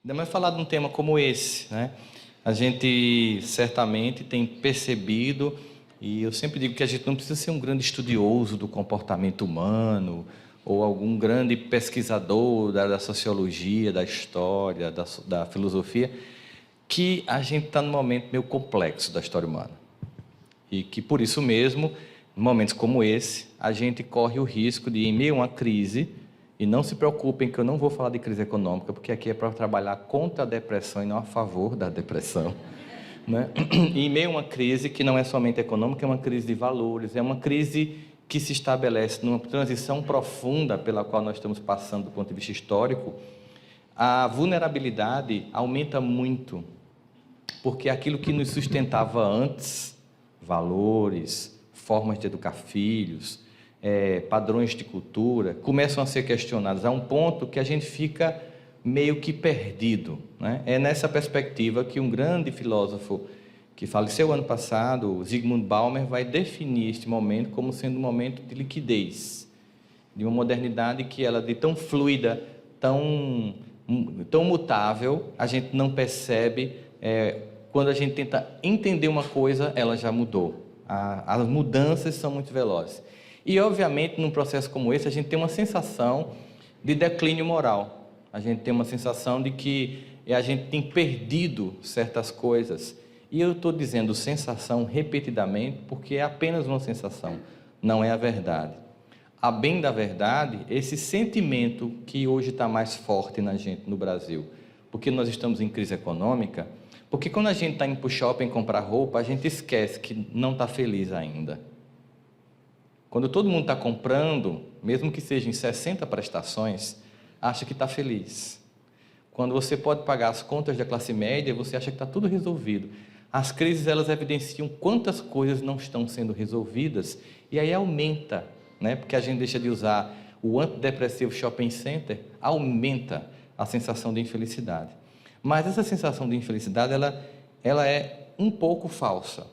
Ainda mais falar de um tema como esse, né? A gente certamente tem percebido, e eu sempre digo que a gente não precisa ser um grande estudioso do comportamento humano, ou algum grande pesquisador da sociologia, da história, da filosofia, que a gente está num momento meio complexo da história humana. E que, por isso mesmo, em momentos como esse, a gente corre o risco de, em meio a uma crise, e não se preocupem que eu não vou falar de crise econômica, porque aqui é para trabalhar contra a depressão e não a favor da depressão, né? E em meio a uma crise que não é somente econômica, é uma crise de valores, é uma crise que se estabelece numa transição profunda pela qual nós estamos passando do ponto de vista histórico. A vulnerabilidade aumenta muito, porque aquilo que nos sustentava antes, valores, formas de educar filhos, padrões de cultura, começam a ser questionados a um ponto que a gente fica meio que perdido, né? É nessa perspectiva que um grande filósofo que faleceu ano passado, Zygmunt Bauman, vai definir este momento como sendo um momento de liquidez, de uma modernidade que ela de tão fluida, tão mutável, a gente não percebe. Quando a gente tenta entender uma coisa, ela já mudou. As mudanças são muito velozes. E, obviamente, num processo como esse, a gente tem uma sensação de declínio moral. A gente tem uma sensação de que a gente tem perdido certas coisas. E eu estou dizendo sensação repetidamente porque é apenas uma sensação, não é a verdade. A bem da verdade, esse sentimento que hoje está mais forte na gente no Brasil, porque nós estamos em crise econômica, porque quando a gente está indo para o shopping comprar roupa, a gente esquece que não está feliz ainda. Quando todo mundo está comprando, mesmo que seja em 60 prestações, acha que está feliz. Quando você pode pagar as contas da classe média, você acha que está tudo resolvido. As crises, elas evidenciam quantas coisas não estão sendo resolvidas, e aí aumenta, né? Porque a gente deixa de usar o antidepressivo shopping center, aumenta a sensação de infelicidade. Mas essa sensação de infelicidade, ela é um pouco falsa.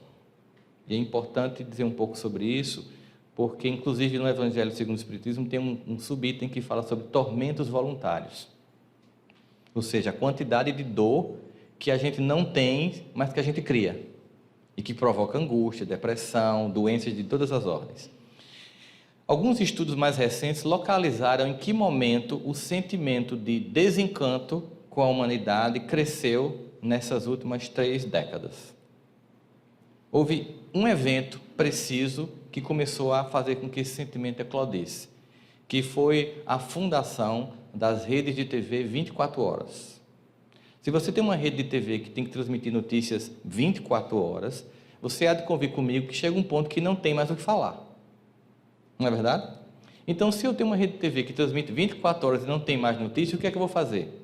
E é importante dizer um pouco sobre isso, porque, inclusive, no Evangelho segundo o Espiritismo, tem um subitem que fala sobre tormentos voluntários. Ou seja, a quantidade de dor que a gente não tem, mas que a gente cria. E que provoca angústia, depressão, doenças de todas as ordens. Alguns estudos mais recentes localizaram em que momento o sentimento de desencanto com a humanidade cresceu nessas últimas 3 décadas. Houve um evento preciso que começou a fazer com que esse sentimento eclodesse, que foi a fundação das redes de TV 24 horas. Se você tem uma rede de TV que tem que transmitir notícias 24 horas, você há de convir comigo que chega um ponto que não tem mais o que falar. Não é verdade? Então, se eu tenho uma rede de TV que transmite 24 horas e não tem mais notícias, o que é que eu vou fazer?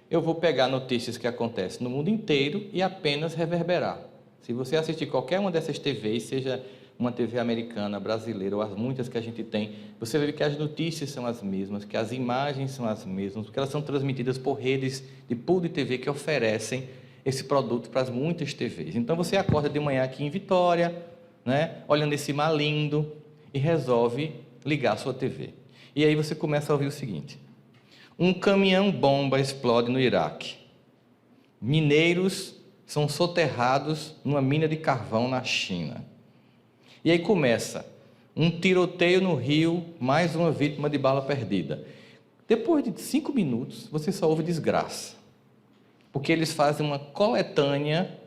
Eu vou pegar notícias que acontecem no mundo inteiro e apenas reverberar. Se você assistir qualquer uma dessas TVs, seja uma TV americana, brasileira ou as muitas que a gente tem, você vai ver que as notícias são as mesmas, que as imagens são as mesmas, porque elas são transmitidas por redes de pool de TV que oferecem esse produto para as muitas TVs. Então você acorda de manhã aqui em Vitória, né, olhando esse mar lindo e resolve ligar a sua TV. E aí você começa a ouvir o seguinte: um caminhão-bomba explode no Iraque. Mineiros são soterrados numa mina de carvão na China. E aí começa um tiroteio no Rio, mais uma vítima de bala perdida. Depois de 5 minutos, você só ouve desgraça. Porque eles fazem uma coletânea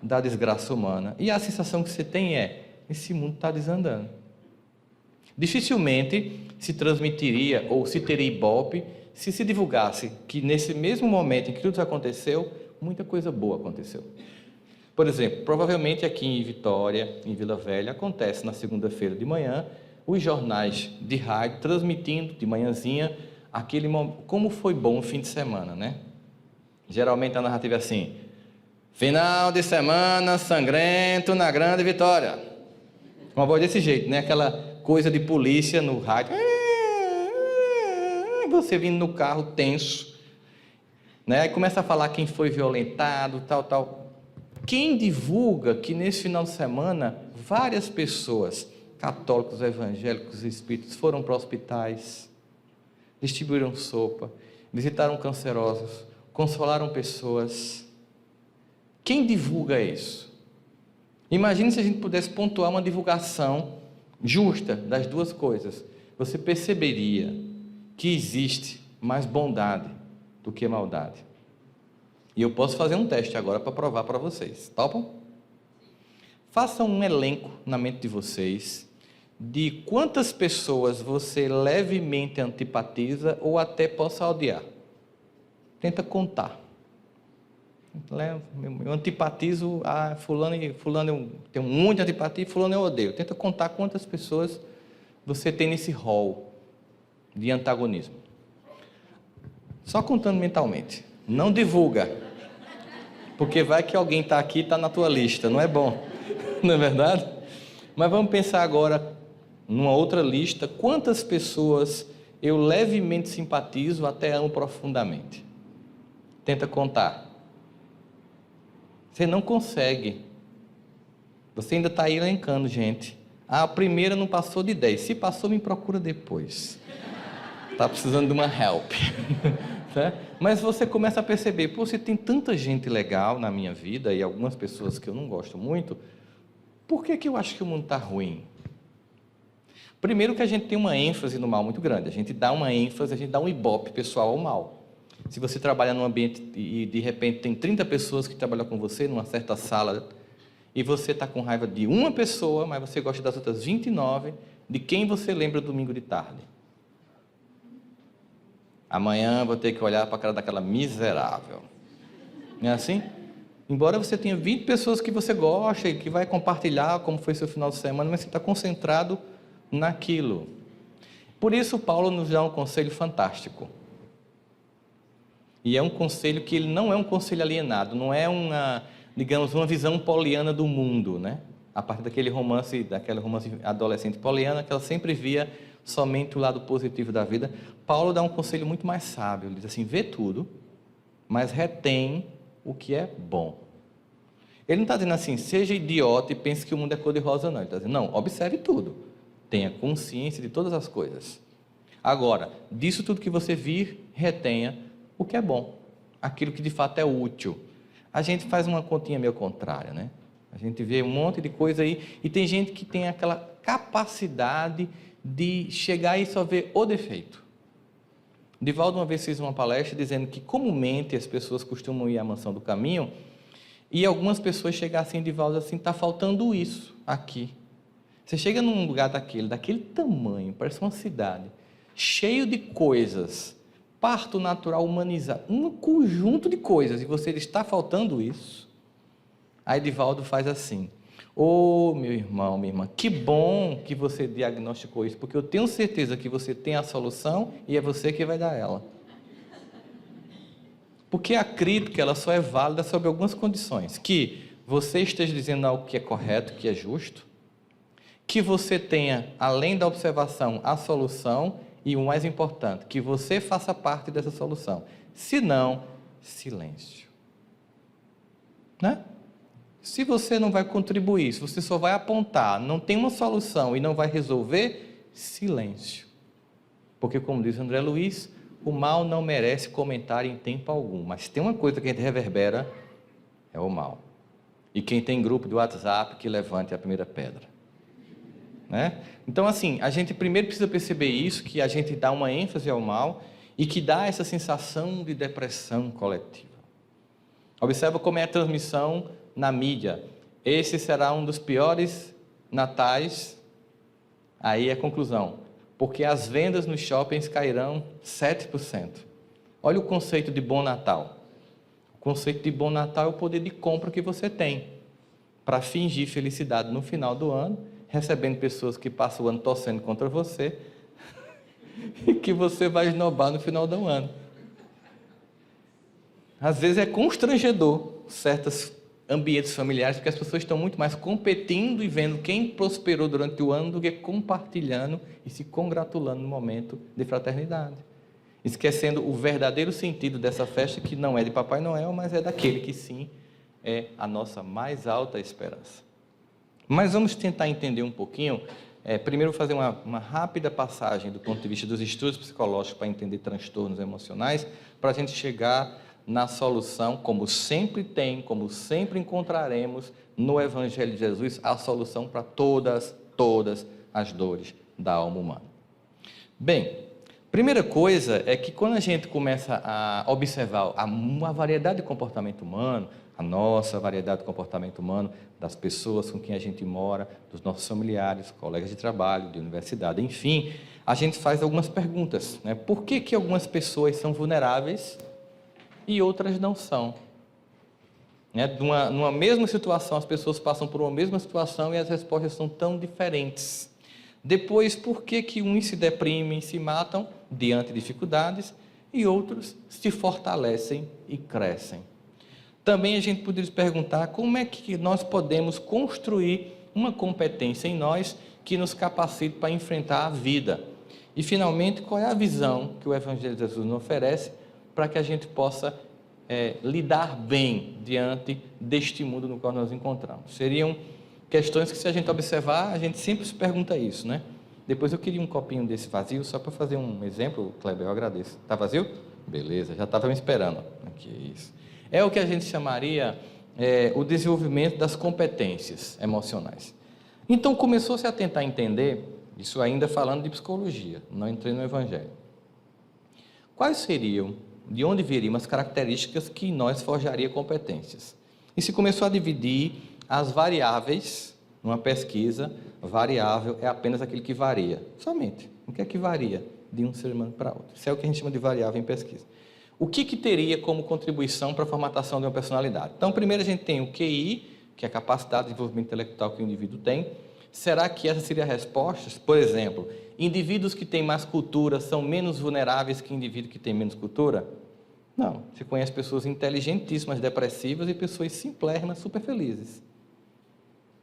da desgraça humana. E a sensação que você tem é: esse mundo está desandando. Dificilmente se transmitiria ou se teria ibope se divulgasse que nesse mesmo momento em que tudo isso aconteceu, muita coisa boa aconteceu. Por exemplo, provavelmente aqui em Vitória, em Vila Velha, acontece na segunda-feira de manhã, os jornais de rádio transmitindo de manhãzinha aquele momento, como foi bom o fim de semana, né? Geralmente a narrativa é assim: final de semana sangrento na Grande Vitória. Uma voz desse jeito, né? Aquela coisa de polícia no rádio. Você vindo no carro tenso, né? Aí começa a falar quem foi violentado, tal. Quem divulga que nesse final de semana várias pessoas, católicos, evangélicos, espíritos, foram para hospitais, distribuíram sopa, visitaram cancerosos, consolaram pessoas. Quem divulga isso? Imagine se a gente pudesse pontuar uma divulgação justa das duas coisas. Você perceberia que existe mais bondade do que maldade. E eu posso fazer um teste agora para provar para vocês. Topam? Façam um elenco na mente de vocês de quantas pessoas você levemente antipatiza ou até possa odiar. Tenta contar. Eu antipatizo a fulano eu tenho muito antipatia e fulano eu odeio. Tenta contar quantas pessoas você tem nesse rol de antagonismo. Só contando mentalmente. Não divulga. Porque vai que alguém está aqui e está na tua lista. Não é bom. Não é verdade? Mas vamos pensar agora numa outra lista. Quantas pessoas eu levemente simpatizo até amo profundamente? Tenta contar. Você não consegue. Você ainda está aí elencando, gente. A primeira não passou de 10. Se passou, me procura depois. Está precisando de uma help. Tá? Mas você começa a perceber, pô, você tem tanta gente legal na minha vida e algumas pessoas que eu não gosto muito, por que eu acho que o mundo está ruim? Primeiro que a gente tem uma ênfase no mal muito grande. A gente dá uma ênfase, a gente dá um ibope pessoal ao mal. Se você trabalha num ambiente e de repente tem 30 pessoas que trabalham com você numa certa sala e você está com raiva de uma pessoa, mas você gosta das outras 29, de quem você lembra domingo de tarde? Amanhã vou ter que olhar para a cara daquela miserável. Não é assim? Embora você tenha 20 pessoas que você gosta e que vai compartilhar como foi seu final de semana, mas você está concentrado naquilo. Por isso Paulo nos dá um conselho fantástico. E é um conselho que ele não é um conselho alienado, não é uma, digamos, uma visão poliana do mundo, né? A partir daquele romance adolescente poliana, que ela sempre via somente o lado positivo da vida. Paulo dá um conselho muito mais sábio, ele diz assim, vê tudo, mas retém o que é bom. Ele não está dizendo assim, seja idiota e pense que o mundo é cor-de-rosa, não. Ele está dizendo, não, observe tudo, tenha consciência de todas as coisas. Agora, disso tudo que você vir, retenha o que é bom, aquilo que de fato é útil. A gente faz uma continha meio contrária, né? A gente vê um monte de coisa aí, e tem gente que tem aquela capacidade de chegar e só ver o defeito. Divaldo uma vez fez uma palestra dizendo que comumente as pessoas costumam ir à mansão do caminho, e algumas pessoas chegam assim, Divaldo, assim, está faltando isso aqui. Você chega num lugar daquele tamanho, parece uma cidade, cheio de coisas, parto natural humanizado, um conjunto de coisas, e você diz, está faltando isso. Aí Divaldo faz assim, ô meu irmão, minha irmã, que bom que você diagnosticou isso, porque eu tenho certeza que você tem a solução e é você que vai dar ela. Porque a crítica, ela só é válida sob algumas condições, que você esteja dizendo algo que é correto, que é justo, que você tenha, além da observação, a solução, e o mais importante, que você faça parte dessa solução. Se não, silêncio. Né? Se você não vai contribuir, se você só vai apontar, não tem uma solução e não vai resolver, silêncio. Porque, como diz André Luiz, o mal não merece comentário em tempo algum, mas tem uma coisa que a gente reverbera, é o mal. E quem tem grupo de WhatsApp, que levante a primeira pedra. Né? Então, assim, a gente primeiro precisa perceber isso, que a gente dá uma ênfase ao mal e que dá essa sensação de depressão coletiva. Observa como é a transmissão na mídia. Esse será um dos piores natais. Aí é a conclusão. Porque as vendas nos shoppings cairão 7%. Olha o conceito de bom Natal. O conceito de bom Natal é o poder de compra que você tem para fingir felicidade no final do ano, recebendo pessoas que passam o ano torcendo contra você e que você vai esnobar no final do ano. Às vezes é constrangedor certos ambientes familiares, porque as pessoas estão muito mais competindo e vendo quem prosperou durante o ano do que compartilhando e se congratulando no momento de fraternidade. Esquecendo o verdadeiro sentido dessa festa, que não é de Papai Noel, mas é daquele que sim é a nossa mais alta esperança. Mas vamos tentar entender um pouquinho Primeiro, vou fazer uma rápida passagem do ponto de vista dos estudos psicológicos para entender transtornos emocionais, para a gente chegar na solução, como sempre tem, como sempre encontraremos no Evangelho de Jesus, a solução para todas as dores da alma humana. Bem, primeira coisa é que quando a gente começa a observar uma variedade de comportamento humano, a nossa variedade de comportamento humano, das pessoas com quem a gente mora, dos nossos familiares, colegas de trabalho, de universidade, enfim, a gente faz algumas perguntas, né? Por que algumas pessoas são vulneráveis e outras não são? Né? Numa mesma situação, as pessoas passam por uma mesma situação e as respostas são tão diferentes. Depois, por que uns se deprimem e se matam diante de dificuldades e outros se fortalecem e crescem? Também a gente poderia se perguntar como é que nós podemos construir uma competência em nós que nos capacite para enfrentar a vida. E, finalmente, qual é a visão que o Evangelho de Jesus nos oferece para que a gente possa lidar bem diante deste mundo no qual nós nos encontramos? Seriam questões que, se a gente observar, a gente sempre se pergunta isso, né? Depois eu queria um copinho desse vazio, só para fazer um exemplo, Kleber, eu agradeço. Está vazio? Beleza, já estava me esperando. Aqui, isso. É o que a gente chamaria o desenvolvimento das competências emocionais. Então, começou-se a tentar entender, isso ainda falando de psicologia, não entrei no Evangelho. Quais seriam, de onde viriam as características que em nós forjaria competências? E se começou a dividir as variáveis, numa pesquisa, variável é apenas aquilo que varia, somente. O que é que varia de um ser humano para outro? Isso é o que a gente chama de variável em pesquisa. O que teria como contribuição para a formatação de uma personalidade? Então, primeiro a gente tem o QI, que é a capacidade de desenvolvimento intelectual que o indivíduo tem. Será que essa seria a resposta? Por exemplo, indivíduos que têm mais cultura são menos vulneráveis que indivíduos que têm menos cultura? Não. Você conhece pessoas inteligentíssimas, depressivas, e pessoas simplérrimas, super felizes.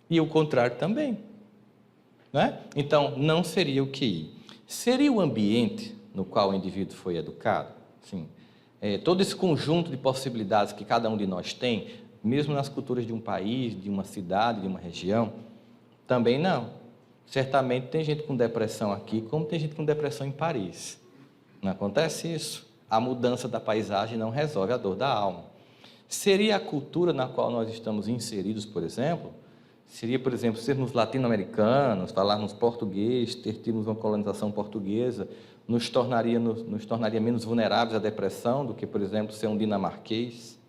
E o contrário também. Né? Então, não seria o QI. Seria o ambiente no qual o indivíduo foi educado? Sim. Todo esse conjunto de possibilidades que cada um de nós tem, mesmo nas culturas de um país, de uma cidade, de uma região, também não. Certamente tem gente com depressão aqui, como tem gente com depressão em Paris. Não acontece isso. A mudança da paisagem não resolve a dor da alma. Seria a cultura na qual nós estamos inseridos, por exemplo? Seria, por exemplo, sermos latino-americanos, falarmos português, termos uma colonização portuguesa, nos tornaria menos vulneráveis à depressão do que, por exemplo, ser um dinamarquês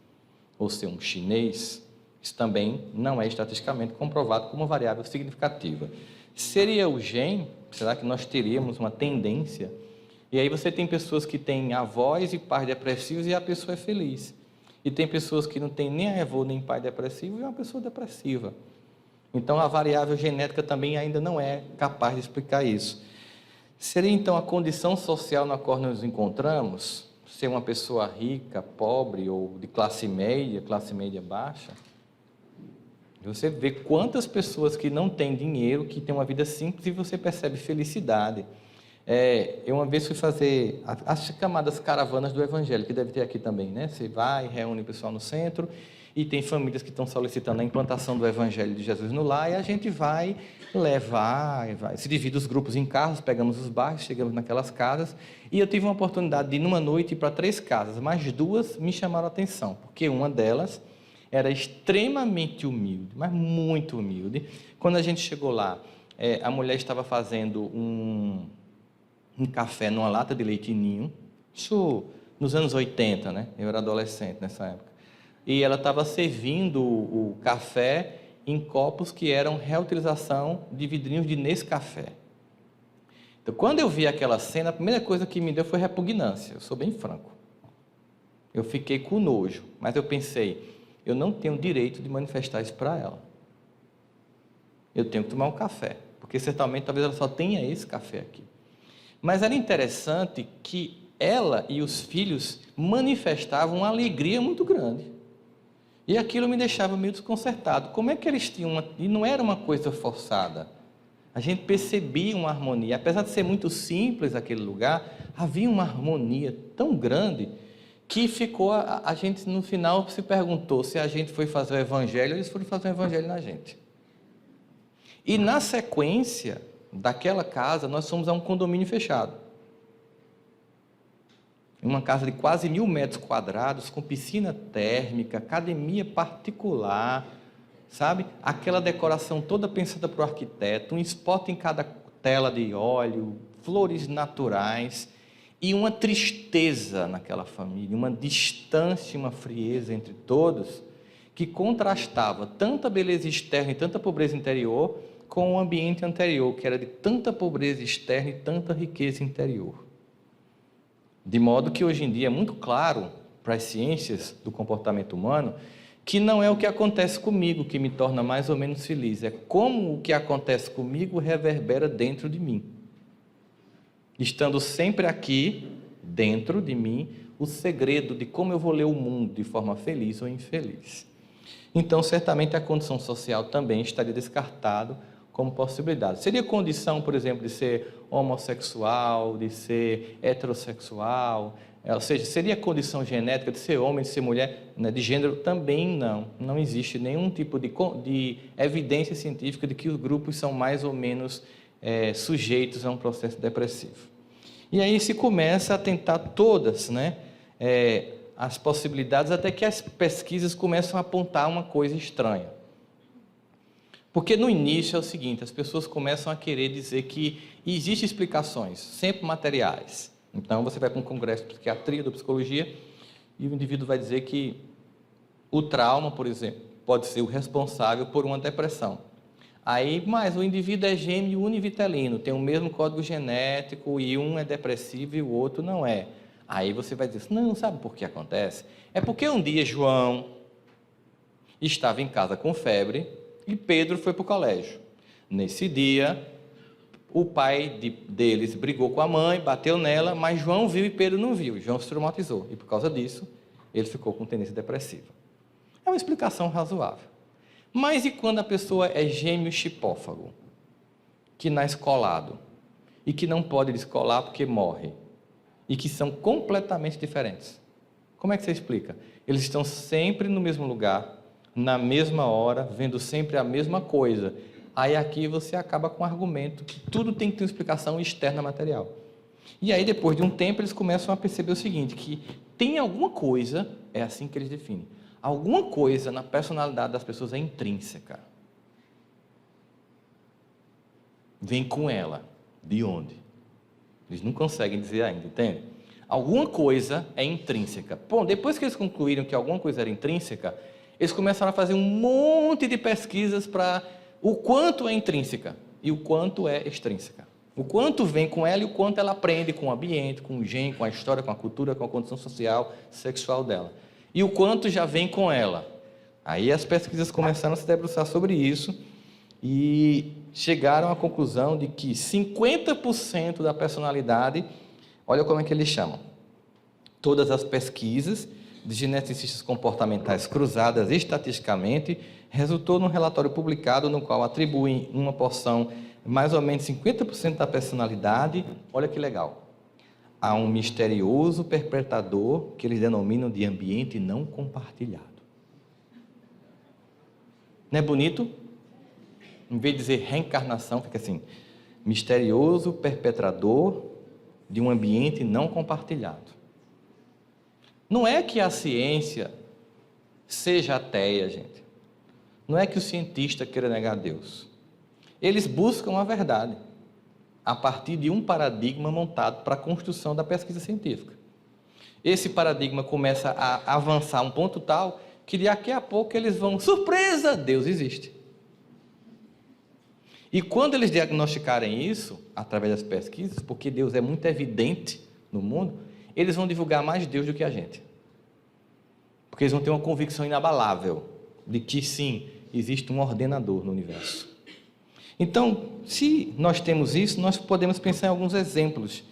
ou ser um chinês. Isso também não é estatisticamente comprovado como uma variável significativa. Seria o gene? Será que nós teríamos uma tendência? E aí você tem pessoas que têm avós e pais depressivos e a pessoa é feliz. E tem pessoas que não têm nem avô nem pai depressivo e é uma pessoa depressiva. Então, a variável genética também ainda não é capaz de explicar isso. Seria, então, a condição social na qual nos encontramos, ser uma pessoa rica, pobre ou de classe média baixa? Você vê quantas pessoas que não têm dinheiro, que têm uma vida simples, e você percebe felicidade. Eu uma vez fui fazer as chamadas caravanas do Evangelho, que deve ter aqui também, né? Você vai, reúne o pessoal no centro, e tem famílias que estão solicitando a implantação do Evangelho de Jesus no lar, e a gente vai levar, se divide os grupos em carros, pegamos os bairros, chegamos naquelas casas, e eu tive uma oportunidade de ir numa noite para 3 casas, mas 2 me chamaram a atenção, porque uma delas era extremamente humilde, mas muito humilde. Quando a gente chegou lá, a mulher estava fazendo um café numa lata de leite ninho, isso nos anos 80, né? Eu era adolescente nessa época. E ela estava servindo o café em copos que eram reutilização de vidrinhos de Nescafé. Então, quando eu vi aquela cena, a primeira coisa que me deu foi repugnância, eu sou bem franco. Eu fiquei com nojo, mas eu pensei, eu não tenho direito de manifestar isso para ela. Eu tenho que tomar um café, porque certamente talvez ela só tenha esse café aqui. Mas era interessante que ela e os filhos manifestavam uma alegria muito grande. E aquilo me deixava meio desconcertado. Como é que eles tinham E não era uma coisa forçada. A gente percebia uma harmonia. Apesar de ser muito simples aquele lugar, havia uma harmonia tão grande que ficou... A gente, no final, se perguntou se a gente foi fazer o Evangelho ou eles foram fazer o Evangelho na gente. E, na sequência, daquela casa, nós fomos a um condomínio fechado. Uma casa de quase 1.000 metros quadrados, com piscina térmica, academia particular, sabe? Aquela decoração toda pensada para o arquiteto, um spot em cada tela de óleo, flores naturais, e uma tristeza naquela família, uma distância, uma frieza entre todos, que contrastava tanta beleza externa e tanta pobreza interior com o ambiente anterior, que era de tanta pobreza externa e tanta riqueza interior. De modo que hoje em dia é muito claro para as ciências do comportamento humano que não é o que acontece comigo que me torna mais ou menos feliz, é como o que acontece comigo reverbera dentro de mim. Estando sempre aqui, dentro de mim, o segredo de como eu vou ler o mundo de forma feliz ou infeliz. Então, certamente a condição social também estaria descartado como possibilidade. Seria condição, por exemplo, de ser homossexual, de ser heterossexual, ou seja, seria condição genética de ser homem, de ser mulher, né, de gênero? Também não. Não existe nenhum tipo de evidência científica de que os grupos são mais ou menos sujeitos a um processo depressivo. E aí se começa a tentar todas, né, as possibilidades, até que as pesquisas começam a apontar uma coisa estranha. Porque no início é o seguinte, as pessoas começam a querer dizer que existem explicações, sempre materiais. Então você vai para um congresso de psiquiatria, de psicologia, e o indivíduo vai dizer que o trauma, por exemplo, pode ser o responsável por uma depressão. Aí, mas o indivíduo é gêmeo univitelino, tem o mesmo código genético e um é depressivo e o outro não é. Aí você vai dizer, não, sabe por que acontece? É porque um dia João estava em casa com febre, e Pedro foi para o colégio. Nesse dia, o pai deles brigou com a mãe, bateu nela, mas João viu e Pedro não viu. João se traumatizou e, por causa disso, ele ficou com tendência depressiva. É uma explicação razoável. Mas e quando a pessoa é gêmeo chipófago, que nasce colado, e que não pode descolar porque morre, e que são completamente diferentes? Como é que você explica? Eles estão sempre no mesmo lugar, na mesma hora, vendo sempre a mesma coisa. Aí aqui você acaba com o argumento que tudo tem que ter uma explicação externa material. E aí depois de um tempo eles começam a perceber o seguinte, que tem alguma coisa, é assim que eles definem, alguma coisa na personalidade das pessoas é intrínseca. Vem com ela. De onde? Eles não conseguem dizer ainda, entende? Alguma coisa é intrínseca. Bom, depois que eles concluíram que alguma coisa era intrínseca, eles começaram a fazer um monte de pesquisas para o quanto é intrínseca e o quanto é extrínseca. O quanto vem com ela e o quanto ela aprende com o ambiente, com o gene, com a história, com a cultura, com a condição social, sexual dela. E o quanto já vem com ela. Aí as pesquisas começaram a se debruçar sobre isso e chegaram à conclusão de que 50% da personalidade, olha como é que eles chamam, todas as pesquisas de geneticistas comportamentais cruzadas estatisticamente, resultou num relatório publicado no qual atribuem uma porção, mais ou menos 50% da personalidade, olha que legal, a um misterioso perpetrador que eles denominam de ambiente não compartilhado. Não é bonito? Em vez de dizer reencarnação, fica assim, misterioso perpetrador de um ambiente não compartilhado. Não é que a ciência seja ateia, gente. Não é que o cientista queira negar Deus. Eles buscam a verdade a partir de um paradigma montado para a construção da pesquisa científica. Esse paradigma começa a avançar a um ponto tal que daqui a pouco eles vão, surpresa, Deus existe. E quando eles diagnosticarem isso, através das pesquisas, porque Deus é muito evidente no mundo, eles vão divulgar mais Deus do que a gente. Porque eles vão ter uma convicção inabalável de que, sim, existe um ordenador no universo. Então, se nós temos isso, nós podemos pensar em alguns exemplos.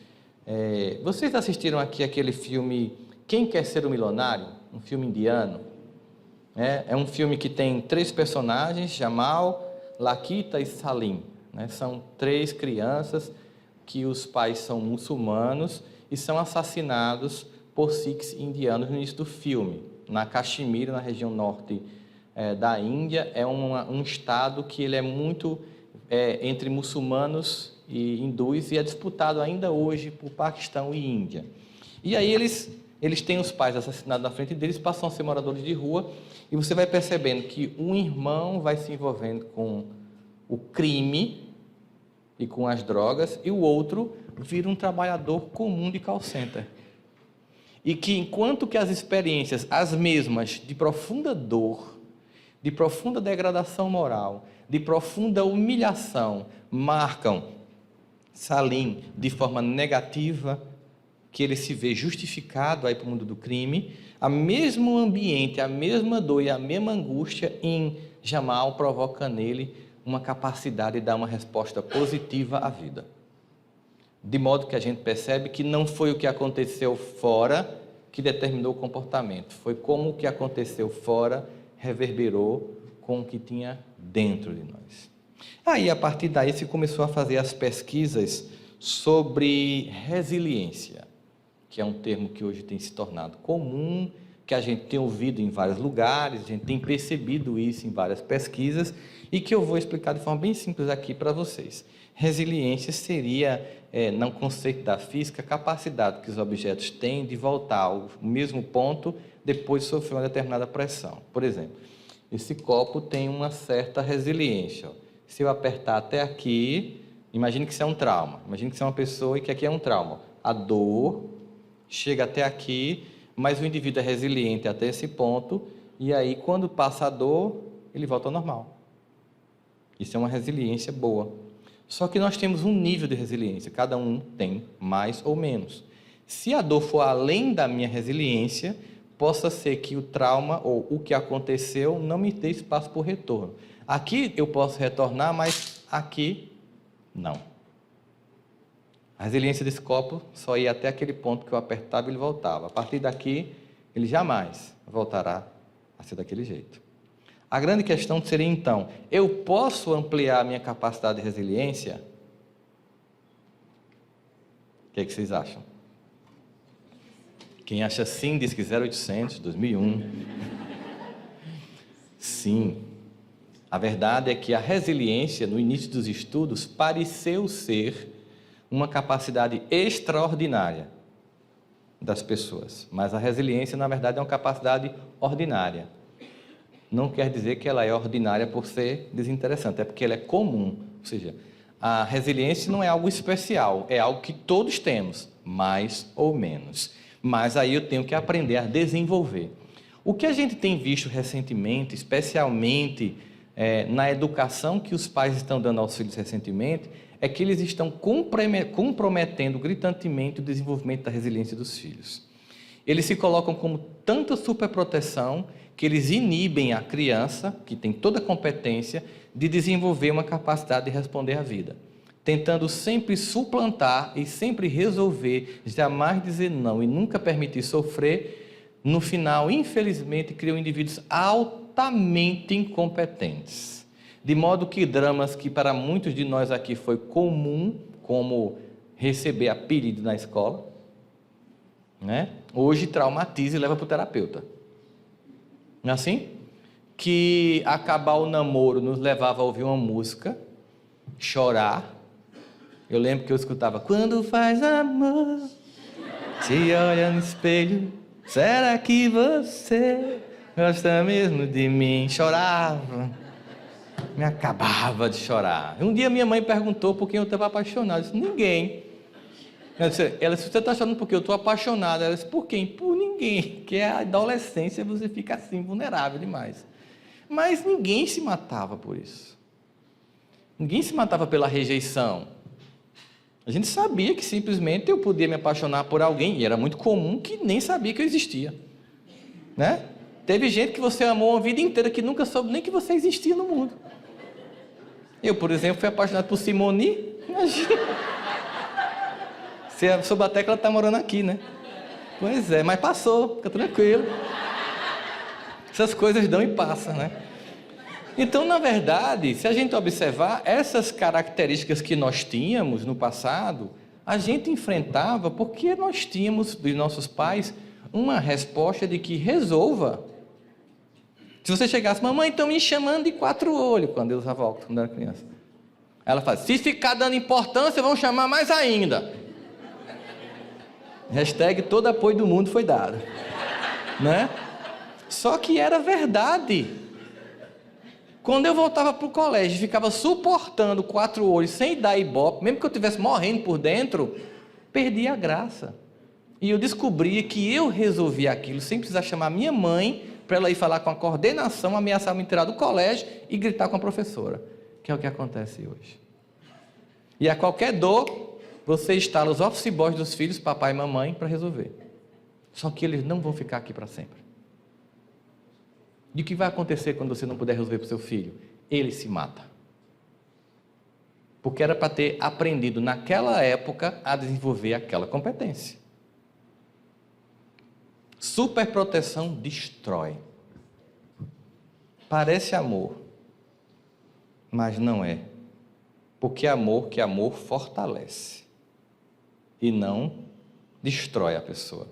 Vocês assistiram aqui aquele filme Quem Quer Ser o Milionário? Um filme indiano. É um filme que tem 3 personagens, Jamal, Lakita e Salim. São 3 crianças que os pais são muçulmanos e são assassinados por sikhs indianos no início do filme. Na Caxemira, na região norte da Índia, é um estado que ele é muito entre muçulmanos e hindus e é disputado ainda hoje por Paquistão e Índia. E aí eles têm os pais assassinados na frente deles, passam a ser moradores de rua, e você vai percebendo que um irmão vai se envolvendo com o crime e com as drogas, e o outro vira um trabalhador comum de call center. E que enquanto que as experiências, as mesmas, de profunda dor, de profunda degradação moral, de profunda humilhação, marcam Salim de forma negativa, que ele se vê justificado aí para o mundo do crime, o mesmo ambiente, a mesma dor e a mesma angústia em Jamal provoca nele uma capacidade de dar uma resposta positiva à vida. De modo que a gente percebe que não foi o que aconteceu fora que determinou o comportamento, foi como o que aconteceu fora reverberou com o que tinha dentro de nós. Aí, a partir daí, se começou a fazer as pesquisas sobre resiliência, que é um termo que hoje tem se tornado comum, que a gente tem ouvido em vários lugares, a gente tem percebido isso em várias pesquisas, e que eu vou explicar de forma bem simples aqui para vocês. Resiliência seria, no conceito da física, a capacidade que os objetos têm de voltar ao mesmo ponto depois de sofrer uma determinada pressão. Por exemplo, esse copo tem uma certa resiliência. Se eu apertar até aqui, imagine que isso é um trauma, imagine que isso é uma pessoa e que aqui é um trauma. A dor chega até aqui, mas o indivíduo é resiliente até esse ponto, e aí quando passa a dor, ele volta ao normal. Isso é uma resiliência boa. Só que nós temos um nível de resiliência, cada um tem mais ou menos. Se a dor for além da minha resiliência, possa ser que o trauma ou o que aconteceu não me dê espaço por retorno. Aqui eu posso retornar, mas aqui não. A resiliência desse copo só ia até aquele ponto que eu apertava e ele voltava. A partir daqui, ele jamais voltará a ser daquele jeito. A grande questão seria então, eu posso ampliar a minha capacidade de resiliência? O que é que vocês acham? Quem acha sim, diz que 0800, 2001. Sim. A verdade é que a resiliência, no início dos estudos, pareceu ser uma capacidade extraordinária das pessoas. Mas a resiliência, na verdade, é uma capacidade ordinária. Não quer dizer que ela é ordinária por ser desinteressante, é porque ela é comum. Ou seja, a resiliência não é algo especial, é algo que todos temos, mais ou menos. Mas aí eu tenho que aprender a desenvolver. O que a gente tem visto recentemente, especialmente na educação que os pais estão dando aos filhos recentemente, é que eles estão comprometendo gritantemente o desenvolvimento da resiliência dos filhos. Eles se colocam como tanta superproteção que eles inibem a criança, que tem toda a competência, de desenvolver uma capacidade de responder à vida, tentando sempre suplantar e sempre resolver, jamais dizer não e nunca permitir sofrer. No final, infelizmente, criam indivíduos altamente incompetentes. De modo que dramas que para muitos de nós aqui foi comum, como receber apelido na escola, né? Hoje traumatiza e leva para o terapeuta. Não é assim? Que acabar o namoro nos levava a ouvir uma música, chorar. Eu lembro que eu escutava, quando faz amor, se olha no espelho, será que você gosta mesmo de mim? Chorava, me acabava de chorar. Um dia minha mãe perguntou por quem eu estava apaixonado. Eu disse, ninguém. Ela disse, você está chorando porque eu estou apaixonado. Ela disse, por quem? Por ninguém, porque a adolescência você fica assim, vulnerável demais. Mas ninguém se matava por isso. Ninguém se matava pela rejeição. A gente sabia que simplesmente eu podia me apaixonar por alguém, e era muito comum que nem sabia que eu existia. Né? Teve gente que você amou a vida inteira que nunca soube nem que você existia no mundo. Eu, por exemplo, fui apaixonado por Simone. Imagina. Se soube até que ela está morando aqui, né? Pois é, mas passou, fica tranquilo. Essas coisas dão e passam, né? Então, na verdade, se a gente observar essas características que nós tínhamos no passado, a gente enfrentava porque nós tínhamos dos nossos pais uma resposta de que resolva. Se você chegasse, mamãe, estão me chamando de quatro olhos, quando eu usava óculos, quando eu era criança. Ela fala, se ficar dando importância, vão chamar mais ainda. Hashtag todo apoio do mundo foi dado. Né? Só que era verdade. Quando eu voltava para o colégio, ficava suportando 4 olhos sem dar ibope, mesmo que eu estivesse morrendo por dentro, perdia a graça. E eu descobria que eu resolvia aquilo sem precisar chamar minha mãe para ela ir falar com a coordenação, ameaçar me tirar do colégio e gritar com a professora, que é o que acontece hoje. E a qualquer dor, você instala os office boys dos filhos, papai e mamãe, para resolver. Só que eles não vão ficar aqui para sempre. E o que vai acontecer quando você não puder resolver para o seu filho? Ele se mata. Porque era para ter aprendido naquela época a desenvolver aquela competência. Superproteção destrói. Parece amor, mas não é. Porque amor fortalece e não destrói a pessoa.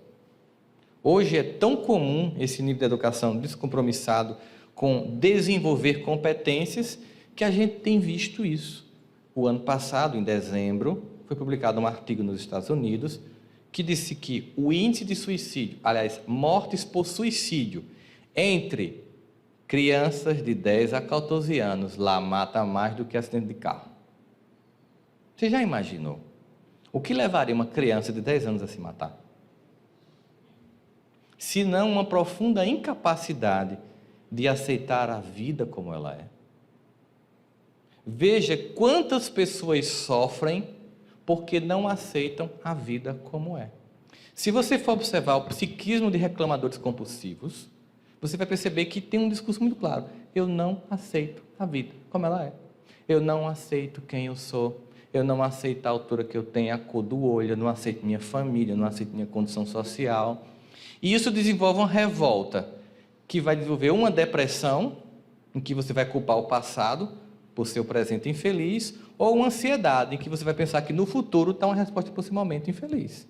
Hoje é tão comum esse nível de educação descompromissado com desenvolver competências que a gente tem visto isso. O ano passado, em dezembro, foi publicado um artigo nos Estados Unidos que disse que o índice de suicídio, aliás, mortes por suicídio, entre crianças de 10 a 14 anos, lá mata mais do que acidente de carro. Você já imaginou? O que levaria uma criança de 10 anos a se matar? Se não uma profunda incapacidade de aceitar a vida como ela é. Veja quantas pessoas sofrem porque não aceitam a vida como é. Se você for observar o psiquismo de reclamadores compulsivos, você vai perceber que tem um discurso muito claro. Eu não aceito a vida como ela é. Eu não aceito quem eu sou. Eu não aceito a altura que eu tenho, a cor do olho. Eu não aceito minha família. Eu não aceito minha condição social. E isso desenvolve uma revolta que vai desenvolver uma depressão, em que você vai culpar o passado por seu presente infeliz, ou uma ansiedade, em que você vai pensar que no futuro está uma resposta para esse momento infeliz.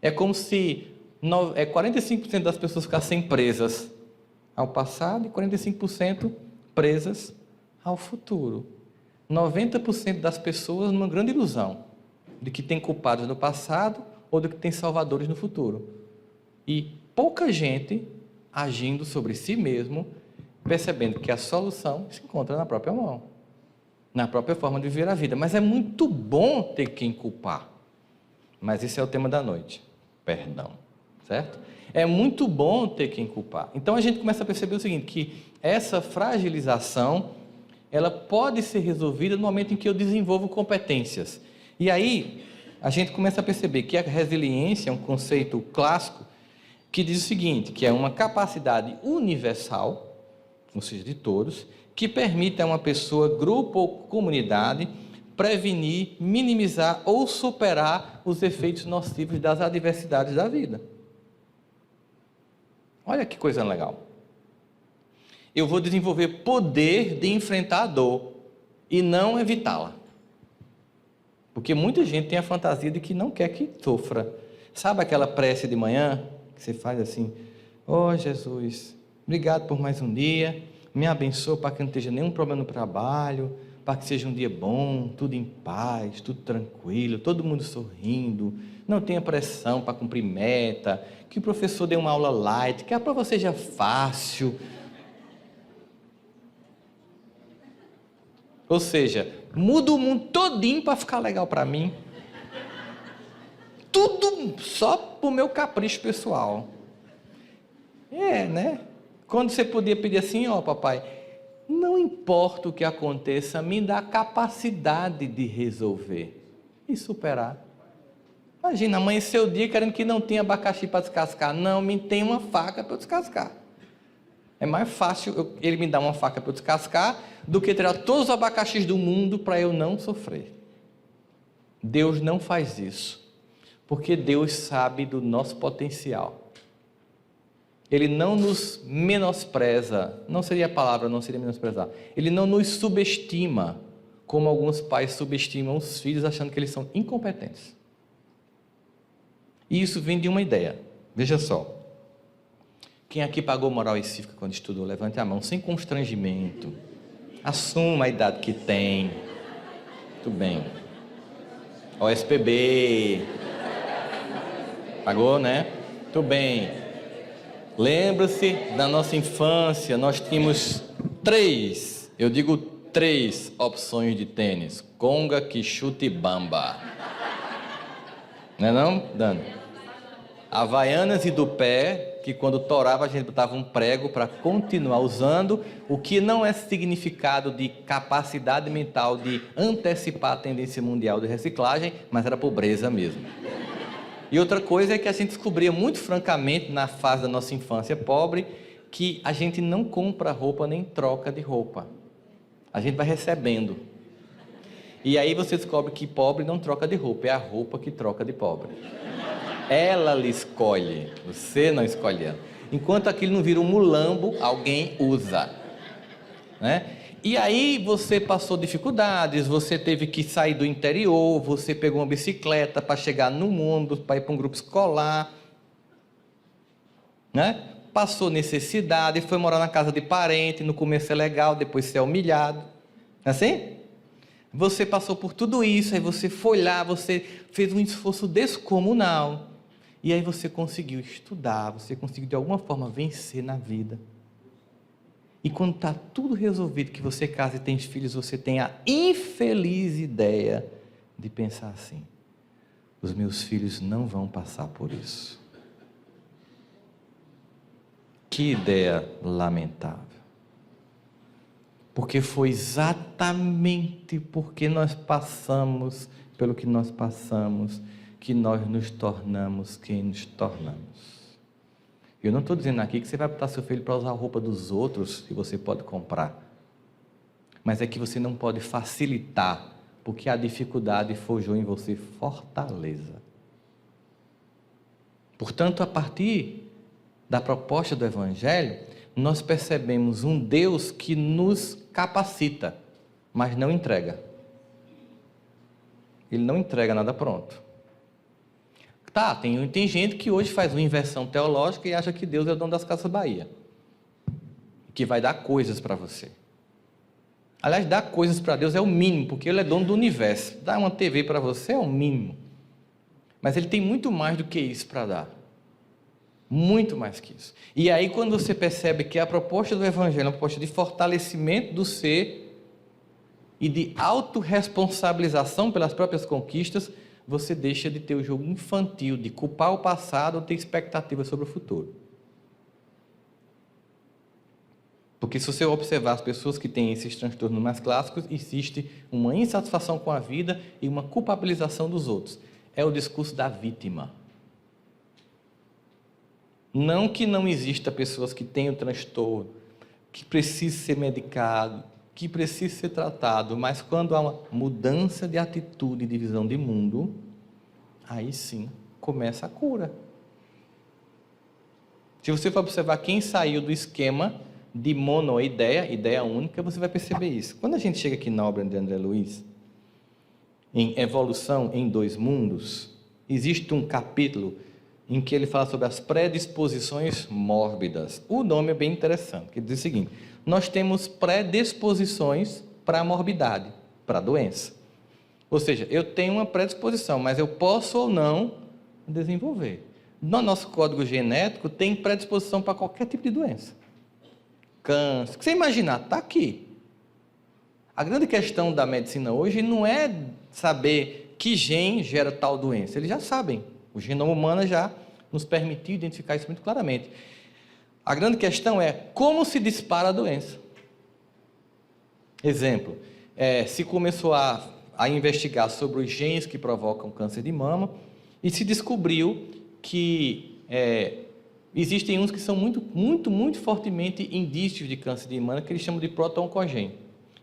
É como se 45% das pessoas ficassem presas ao passado e 45% presas ao futuro. 90% das pessoas numa grande ilusão de que tem culpados no passado ou de que tem salvadores no futuro. E pouca gente agindo sobre si mesmo, percebendo que a solução se encontra na própria mão, na própria forma de viver a vida. Mas é muito bom ter quem culpar. Mas esse é o tema da noite. Perdão, certo? É muito bom ter quem culpar. Então a gente começa a perceber o seguinte, que essa fragilização, ela pode ser resolvida no momento em que eu desenvolvo competências. E aí a gente começa a perceber que a resiliência é um conceito clássico que diz o seguinte, que é uma capacidade universal, ou seja, de todos, que permite a uma pessoa, grupo ou comunidade prevenir, minimizar ou superar os efeitos nocivos das adversidades da vida. Olha que coisa legal. Eu vou desenvolver poder de enfrentar a dor e não evitá-la. Porque muita gente tem a fantasia de que não quer que sofra. Sabe aquela prece de manhã que você faz assim: ó Jesus, obrigado por mais um dia, me abençoa para que não esteja nenhum problema no trabalho, para que seja um dia bom, tudo em paz, tudo tranquilo, todo mundo sorrindo, não tenha pressão para cumprir meta, que o professor dê uma aula light, que a prova seja fácil. Ou seja, muda o mundo todinho para ficar legal para mim. Tudo só para o meu capricho pessoal. Né? Quando você podia pedir assim, ó papai, não importa o que aconteça, me dá a capacidade de resolver e superar. Imagina, amanhecer o dia querendo que não tenha abacaxi para descascar. Não, me tem uma faca para eu descascar. É mais fácil ele me dar uma faca para eu descascar do que tirar todos os abacaxis do mundo para eu não sofrer. Deus não faz isso, porque Deus sabe do nosso potencial. Ele não nos menospreza, não seria a palavra, não seria menosprezar. Ele não nos subestima, como alguns pais subestimam os filhos achando que eles são incompetentes. E isso vem de uma ideia. Veja só. Quem aqui pagou moral e cívica quando estudou? Levante a mão, sem constrangimento. Assuma a idade que tem. Tudo bem. OSPB. Pagou, né? Tudo bem. Lembra-se da nossa infância, nós tínhamos três opções de tênis. Conga, quichute e bamba. Não é não, Dani? Havaianas e do pé, que quando torava a gente botava um prego para continuar usando, o que não é significado de capacidade mental de antecipar a tendência mundial de reciclagem, mas era pobreza mesmo. E outra coisa é que a gente descobria muito francamente na fase da nossa infância pobre que a gente não compra roupa nem troca de roupa. A gente vai recebendo. E aí você descobre que pobre não troca de roupa, é a roupa que troca de pobre. Ela lhe escolhe, você não escolhe ela. Enquanto aquilo não vira um mulambo, alguém usa, né? E aí você passou dificuldades, você teve que sair do interior, você pegou uma bicicleta para chegar no mundo, para ir para um grupo escolar, né? Passou necessidade, foi morar na casa de parente, no começo é legal, depois você é humilhado, não é assim? Você passou por tudo isso, aí você foi lá, você fez um esforço descomunal, e aí você conseguiu estudar, você conseguiu de alguma forma vencer na vida. E quando está tudo resolvido, que você casa e tem filhos, você tem a infeliz ideia de pensar assim: os meus filhos não vão passar por isso. Que ideia lamentável. Porque foi exatamente porque nós passamos pelo que nós passamos, que nós nos tornamos quem nos tornamos. Eu não estou dizendo aqui que você vai botar seu filho para usar a roupa dos outros que você pode comprar. Mas é que você não pode facilitar, porque a dificuldade forjou em você fortaleza. Portanto, a partir da proposta do Evangelho, nós percebemos um Deus que nos capacita, mas não entrega. Ele não entrega nada pronto. Tá, tem gente que hoje faz uma inversão teológica e acha que Deus é o dono das Casas Bahia, que vai dar coisas para você. Aliás, dar coisas para Deus é o mínimo, porque Ele é dono do universo. Dar uma TV para você é o mínimo. Mas Ele tem muito mais do que isso para dar. Muito mais que isso. E aí, quando você percebe que a proposta do Evangelho é uma proposta de fortalecimento do ser e de autorresponsabilização pelas próprias conquistas, você deixa de ter o jogo infantil de culpar o passado ou ter expectativas sobre o futuro. Porque se você observar as pessoas que têm esses transtornos mais clássicos, existe uma insatisfação com a vida e uma culpabilização dos outros. É o discurso da vítima. Não que não exista pessoas que tenham transtorno, que precisem ser medicado, que precisem ser tratado, mas quando há uma mudança de atitude e de visão de mundo, aí sim começa a cura. Se você for observar quem saiu do esquema de monoideia, ideia única, você vai perceber isso. Quando a gente chega aqui na obra de André Luiz, em Evolução em Dois Mundos, existe um capítulo em que ele fala sobre as predisposições mórbidas. O nome é bem interessante, que diz o seguinte: nós temos predisposições para a morbidade, para a doença. Ou seja, eu tenho uma predisposição, mas eu posso ou não desenvolver. No nosso código genético tem predisposição para qualquer tipo de doença. Câncer, o que você imaginar, está aqui. A grande questão da medicina hoje não é saber que gene gera tal doença, eles já sabem. O genoma humano já nos permitiu identificar isso muito claramente. A grande questão é como se dispara a doença. Exemplo, se começou a investigar sobre os genes que provocam câncer de mama e se descobriu que existem uns que são muito fortemente indícios de câncer de mama, que eles chamam de proto-oncogene.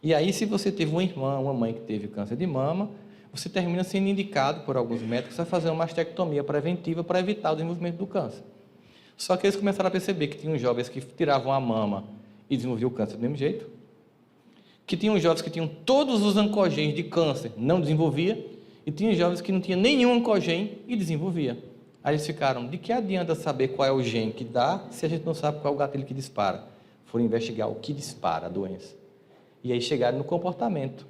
E aí, se você teve uma irmã, uma mãe que teve câncer de mama, você termina sendo indicado por alguns médicos a fazer uma mastectomia preventiva para evitar o desenvolvimento do câncer. Só que eles começaram a perceber que tinham jovens que tiravam a mama e desenvolviam o câncer do mesmo jeito, que tinham jovens que tinham todos os oncogenes de câncer, não desenvolvia, e tinham jovens que não tinham nenhum oncogene e desenvolvia. Aí eles ficaram: de que adianta saber qual é o gene que dá, se a gente não sabe qual é o gatilho que dispara? Foram investigar o que dispara a doença. E aí chegaram no comportamento.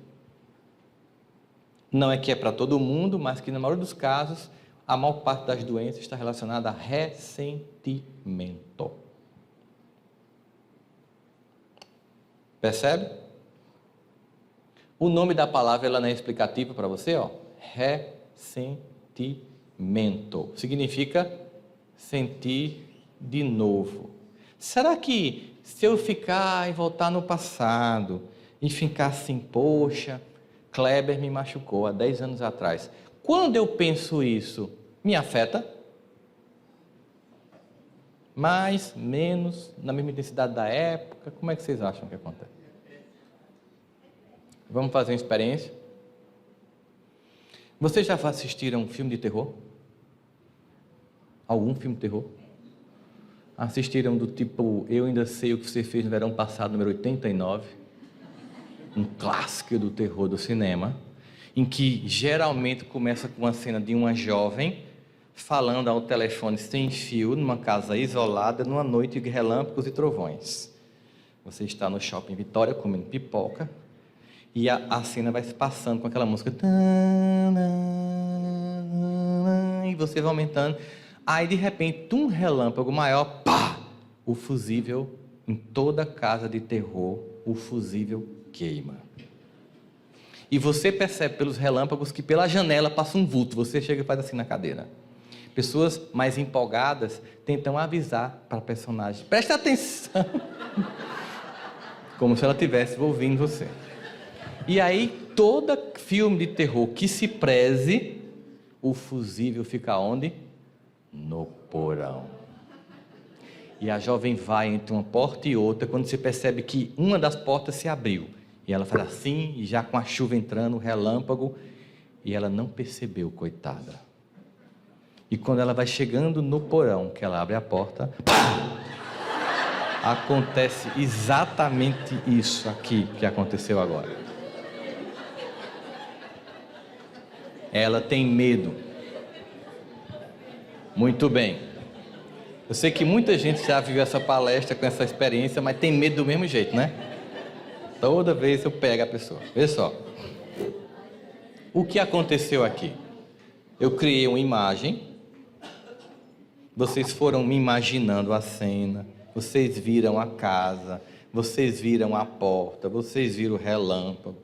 Não é que é para todo mundo, mas que na maioria dos casos, a maior parte das doenças está relacionada a ressentimento. Percebe? O nome da palavra, ela não é explicativa para você, ó. Ressentimento. Significa sentir de novo. Será que se eu ficar e voltar no passado e ficar assim, poxa, Kleber me machucou há 10 anos atrás. Quando eu penso isso, me afeta? Mais, menos, na mesma intensidade da época? Como é que vocês acham que acontece? Vamos fazer uma experiência? Vocês já assistiram um filme de terror? Algum filme de terror? Assistiram do tipo Eu Ainda Sei O Que Você Fez no Verão Passado, número 89? Um clássico do terror do cinema, em que geralmente começa com uma cena de uma jovem falando ao telefone sem fio, numa casa isolada, numa noite de relâmpagos e trovões. Você está no shopping Vitória comendo pipoca, e a cena vai se passando com aquela música, e você vai aumentando, aí de repente um relâmpago maior, pá, o fusível, em toda casa de terror, o fusível queima. E você percebe pelos relâmpagos que pela janela passa um vulto, você chega e faz assim na cadeira. Pessoas mais empolgadas tentam avisar para a personagem, presta atenção, como se ela estivesse ouvindo você. E aí, todo filme de terror que se preze, o fusível fica onde? No porão. E a jovem vai entre uma porta e outra, quando você percebe que uma das portas se abriu. E ela faz assim, e já com a chuva entrando, o relâmpago, e ela não percebeu, coitada. E quando ela vai chegando no porão, que ela abre a porta, pá! Acontece exatamente isso aqui que aconteceu agora. Ela tem medo. Muito bem. Eu sei que muita gente já viu essa palestra com essa experiência, mas tem medo do mesmo jeito, né? Toda vez eu pego a pessoa. Vê só. O que aconteceu aqui? Eu criei uma imagem. Vocês foram me imaginando a cena. Vocês viram a casa. Vocês viram a porta. Vocês viram o relâmpago.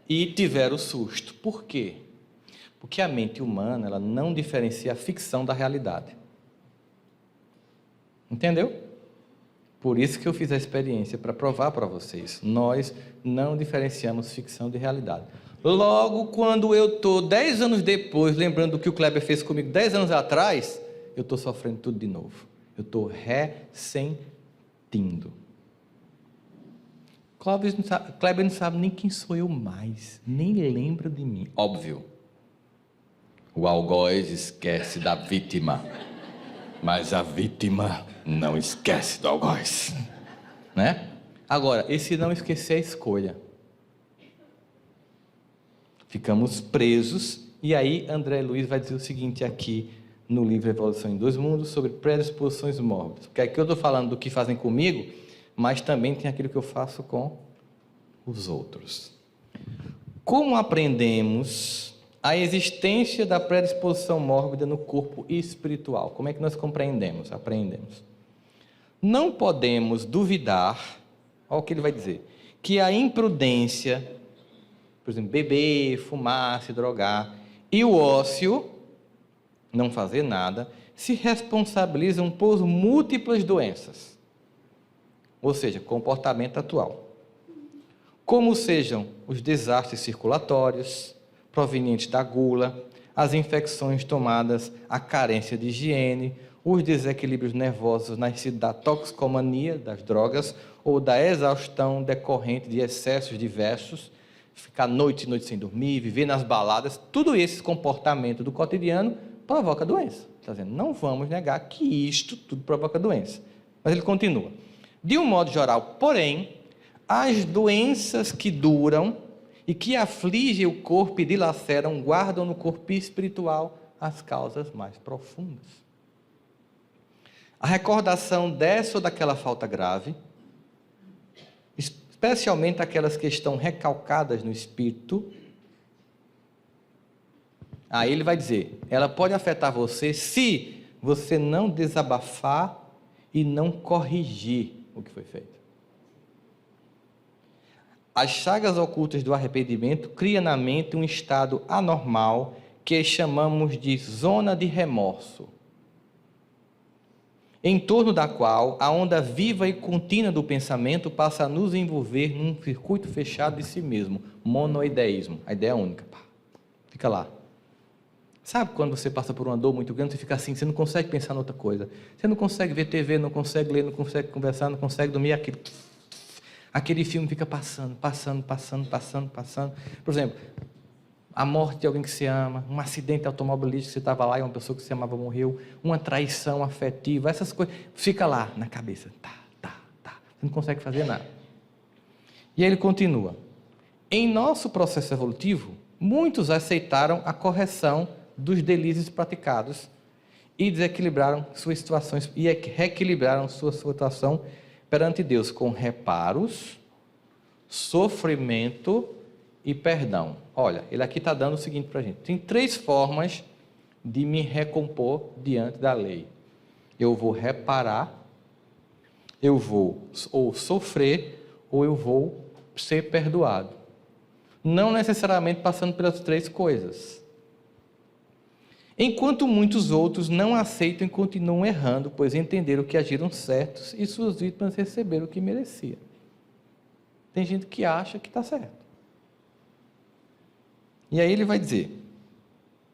E tiveram susto. Por quê? Porque a mente humana, ela não diferencia a ficção da realidade. Entendeu? Por isso que eu fiz a experiência, para provar para vocês. Nós não diferenciamos ficção de realidade. Logo, quando eu estou 10 anos depois, lembrando do que o Kleber fez comigo 10 anos atrás, eu estou sofrendo tudo de novo. Eu estou ressentindo. Kleber não sabe nem quem sou eu mais, nem lembra de mim. Óbvio. O algoz esquece da vítima, mas a vítima não esquece do algoz, né? Agora, esse não esquecer é escolha. Ficamos presos, e aí André Luiz vai dizer o seguinte aqui no livro Evolução em Dois Mundos, sobre predisposições mórbidas. Porque aqui eu estou falando do que fazem comigo, mas também tem aquilo que eu faço com os outros. Como aprendemos a existência da predisposição mórbida no corpo espiritual? Como é que nós compreendemos? Aprendemos. Não podemos duvidar, olha o que ele vai dizer, que a imprudência, por exemplo, beber, fumar, se drogar, e o ócio, não fazer nada, se responsabilizam por múltiplas doenças, ou seja, comportamento atual, como sejam os desastres circulatórios, provenientes da gula, as infecções tomadas, a carência de higiene, os desequilíbrios nervosos nascidos da toxicomania, das drogas, ou da exaustão decorrente de excessos diversos, ficar noite e noite sem dormir, viver nas baladas, tudo esse comportamento do cotidiano provoca doença. Está dizendo, não vamos negar que isto tudo provoca doença. Mas ele continua. De um modo geral, porém, as doenças que duram e que afligem o corpo e dilaceram, guardam no corpo espiritual as causas mais profundas. A recordação dessa ou daquela falta grave, especialmente aquelas que estão recalcadas no espírito, Aí ele vai dizer, ela pode afetar você se você não desabafar e não corrigir o que foi feito. As chagas ocultas do arrependimento criam na mente um estado anormal que chamamos de zona de remorso, em torno da qual a onda viva e contínua do pensamento passa a nos envolver num circuito fechado de si mesmo, monoideísmo, a ideia única, fica lá. Sabe quando você passa por uma dor muito grande, você fica assim, você não consegue pensar em outra coisa, você não consegue ver TV, não consegue ler, não consegue conversar, não consegue dormir, aquele filme fica passando. Por exemplo, a morte de alguém que você ama, um acidente automobilístico que você estava lá e uma pessoa que você amava morreu, uma traição afetiva, essas coisas, fica lá na cabeça, você não consegue fazer nada. E aí ele continua, em nosso processo evolutivo, muitos aceitaram a correção dos delírios praticados e desequilibraram suas situações, e reequilibraram sua situação perante Deus com reparos, sofrimento e perdão. Olha, ele aqui está dando o seguinte para a gente. Tem 3 formas de me recompor diante da lei. Eu vou reparar, eu vou ou sofrer, ou eu vou ser perdoado. Não necessariamente passando pelas 3 coisas. Enquanto muitos outros não aceitam e continuam errando, pois entenderam que agiram certos e suas vítimas receberam o que mereciam. Tem gente que acha que está certo. E aí ele vai dizer,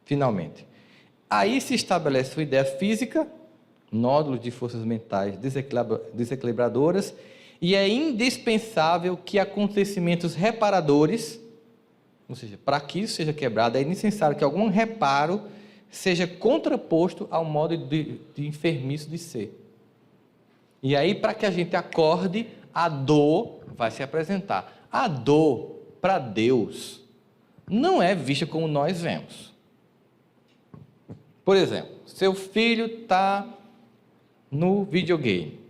finalmente, aí se estabelece uma ideia física, nódulos de forças mentais desequilibradoras, e é indispensável que acontecimentos reparadores, ou seja, para que isso seja quebrado, é necessário que algum reparo seja contraposto ao modo de enfermiço de ser. E aí, para que a gente acorde, a dor vai se apresentar. A dor, para Deus, não é vista como nós vemos. Por exemplo, seu filho está no videogame,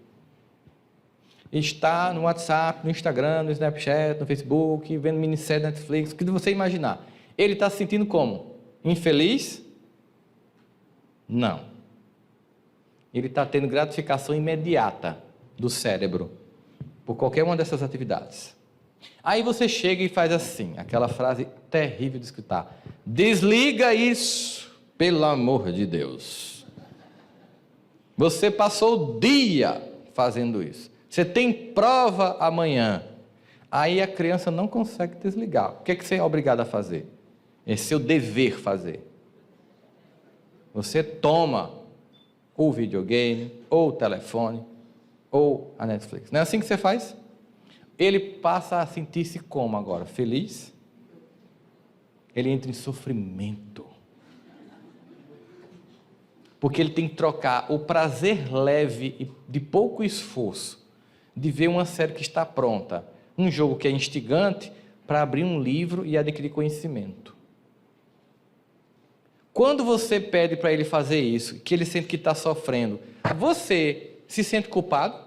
está no WhatsApp, no Instagram, no Snapchat, no Facebook, vendo minissérie da Netflix, o que você imaginar. Ele está se sentindo como? Infeliz? Não. Ele está tendo gratificação imediata do cérebro por qualquer uma dessas atividades. Aí você chega e faz assim, aquela frase terrível de escutar: desliga isso, pelo amor de Deus. Você passou o dia fazendo isso. Você tem prova amanhã. Aí a criança não consegue desligar. O que é que você é obrigado a fazer? É seu dever fazer. Você toma o videogame, ou o telefone, ou a Netflix. Não é assim que você faz? Ele passa a sentir-se como agora? Feliz? Ele entra em sofrimento. Porque ele tem que trocar o prazer leve e de pouco esforço de ver uma série que está pronta, um jogo que é instigante, para abrir um livro e adquirir conhecimento. Quando você pede para ele fazer isso, que ele sente que está sofrendo, você se sente culpado?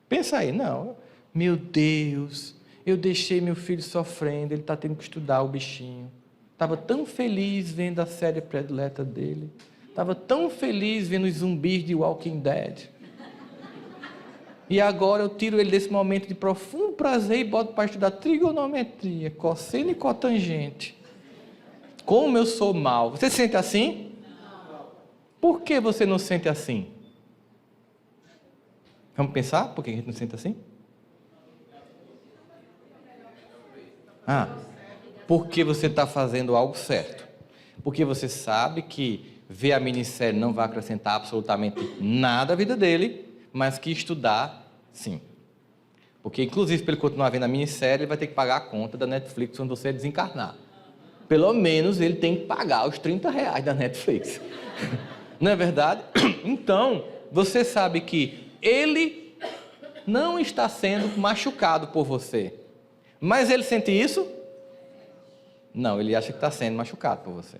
Pensa aí, não, meu Deus, eu deixei meu filho sofrendo, ele está tendo que estudar, o bichinho. Estava tão feliz vendo a série predileta dele, estava tão feliz vendo os zumbis de Walking Dead. E agora eu tiro ele desse momento de profundo prazer e boto para estudar trigonometria, cosseno e cotangente. Como eu sou mal. Você se sente assim? Não. Por que você não se sente assim? Vamos pensar por que a gente não se sente assim? Porque você está fazendo algo certo. Porque você sabe que ver a minissérie não vai acrescentar absolutamente nada à vida dele, mas que estudar, sim. Porque, inclusive, para ele continuar vendo a minissérie, ele vai ter que pagar a conta da Netflix quando você desencarnar. Pelo menos ele tem que pagar os R$30 da Netflix. Não é verdade? Então, você sabe que ele não está sendo machucado por você. Mas ele sente isso? Não, ele acha que está sendo machucado por você.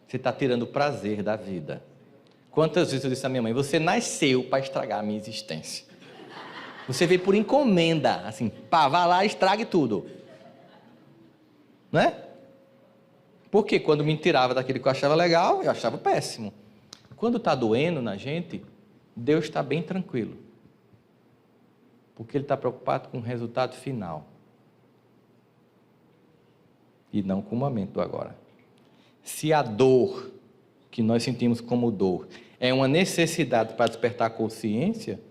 Você está tirando o prazer da vida. Quantas vezes eu disse à minha mãe, você nasceu para estragar a minha existência. Você veio por encomenda, assim, pá, vá lá e estrague tudo. Não é? Porque quando me tirava daquilo que eu achava legal, eu achava péssimo. Quando está doendo na gente, Deus está bem tranquilo. Porque Ele está preocupado com o resultado final. E não com o momento do agora. Se a dor que nós sentimos como dor é uma necessidade para despertar a consciência,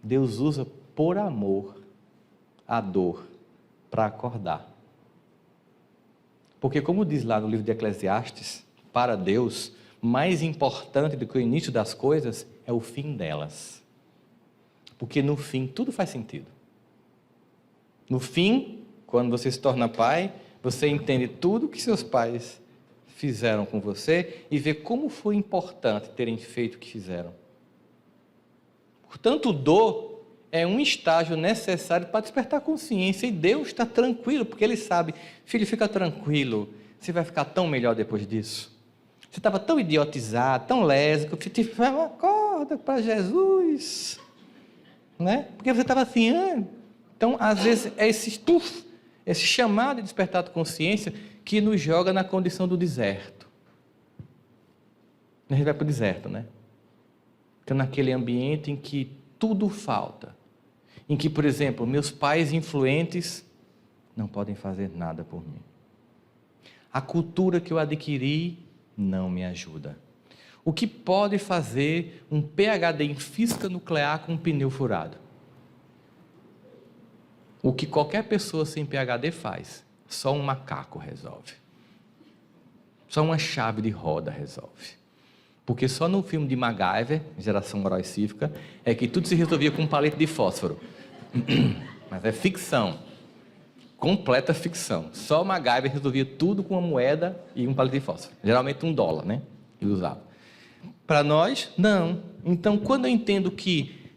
Deus usa por amor a dor para acordar. Porque como diz lá no livro de Eclesiastes, para Deus, mais importante do que o início das coisas é o fim delas. Porque no fim tudo faz sentido. No fim, quando você se torna pai, você entende tudo que seus pais fizeram com você e vê como foi importante terem feito o que fizeram. Portanto, dor é um estágio necessário para despertar a consciência e Deus está tranquilo, porque Ele sabe, filho, fica tranquilo, você vai ficar tão melhor depois disso. Você estava tão idiotizado, tão lésbico, você te acorda para Jesus, né? Porque você estava assim, Então, às vezes, é esse chamado de despertar de consciência que nos joga na condição do deserto. A gente vai para o deserto, né? Então, naquele ambiente em que tudo falta, em que, por exemplo, meus pais influentes não podem fazer nada por mim. A cultura que eu adquiri não me ajuda. O que pode fazer um PhD em física nuclear com um pneu furado? O que qualquer pessoa sem PhD faz, só um macaco resolve. Só uma chave de roda resolve. Porque só no filme de MacGyver, Geração Moral e Cívica, é que tudo se resolvia com um palito de fósforo. Mas é ficção. Completa ficção. Só o MacGyver resolvia tudo com uma moeda e um palito de fósforo. Geralmente $1, né? Ele usava. Para nós, não. Então, quando eu entendo que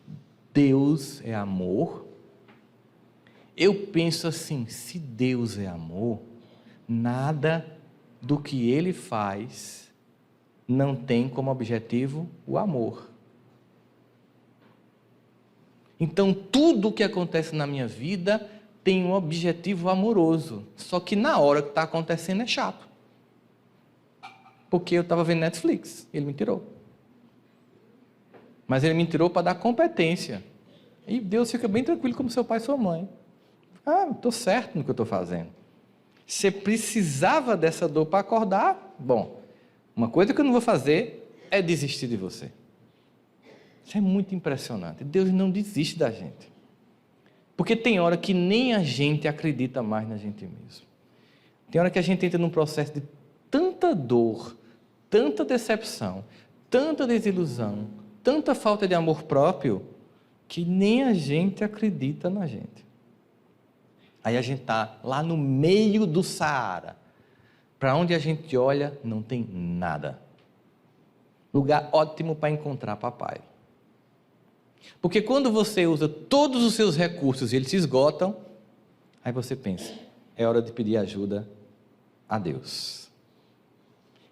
Deus é amor, eu penso assim, se Deus é amor, nada do que Ele faz não tem como objetivo o amor. Então, tudo o que acontece na minha vida tem um objetivo amoroso, só que na hora que está acontecendo é chato. Porque eu estava vendo Netflix, ele me tirou. Mas ele me tirou para dar competência. E Deus fica bem tranquilo como seu pai e sua mãe. Estou certo no que eu estou fazendo. Você precisava dessa dor para acordar? Bom, uma coisa que eu não vou fazer é desistir de você. Isso é muito impressionante. Deus não desiste da gente. Porque tem hora que nem a gente acredita mais na gente mesmo. Tem hora que a gente entra num processo de tanta dor, tanta decepção, tanta desilusão, tanta falta de amor próprio, que nem a gente acredita na gente. Aí a gente está lá no meio do Saara. Para onde a gente olha, não tem nada. Lugar ótimo para encontrar papai. Porque quando você usa todos os seus recursos e eles se esgotam, aí você pensa, é hora de pedir ajuda a Deus.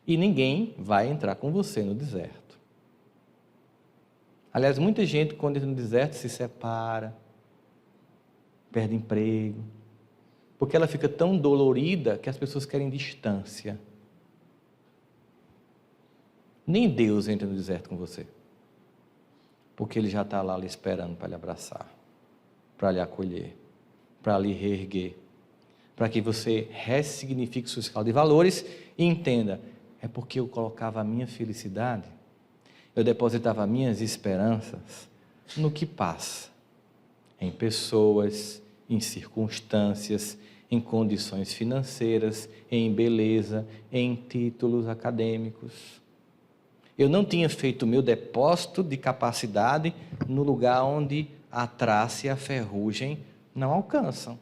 E ninguém vai entrar com você no deserto. Aliás, muita gente quando entra no deserto se separa, perde emprego, porque ela fica tão dolorida que as pessoas querem distância. Nem Deus entra no deserto com você. Porque Ele já está lá lhe esperando para lhe abraçar, para lhe acolher, para lhe reerguer, para que você ressignifique sua escala de valores e entenda, é porque eu colocava a minha felicidade, eu depositava minhas esperanças no que passa, em pessoas, em circunstâncias, em condições financeiras, em beleza, em títulos acadêmicos. Eu não tinha feito o meu depósito de capacidade no lugar onde a traça e a ferrugem não alcançam.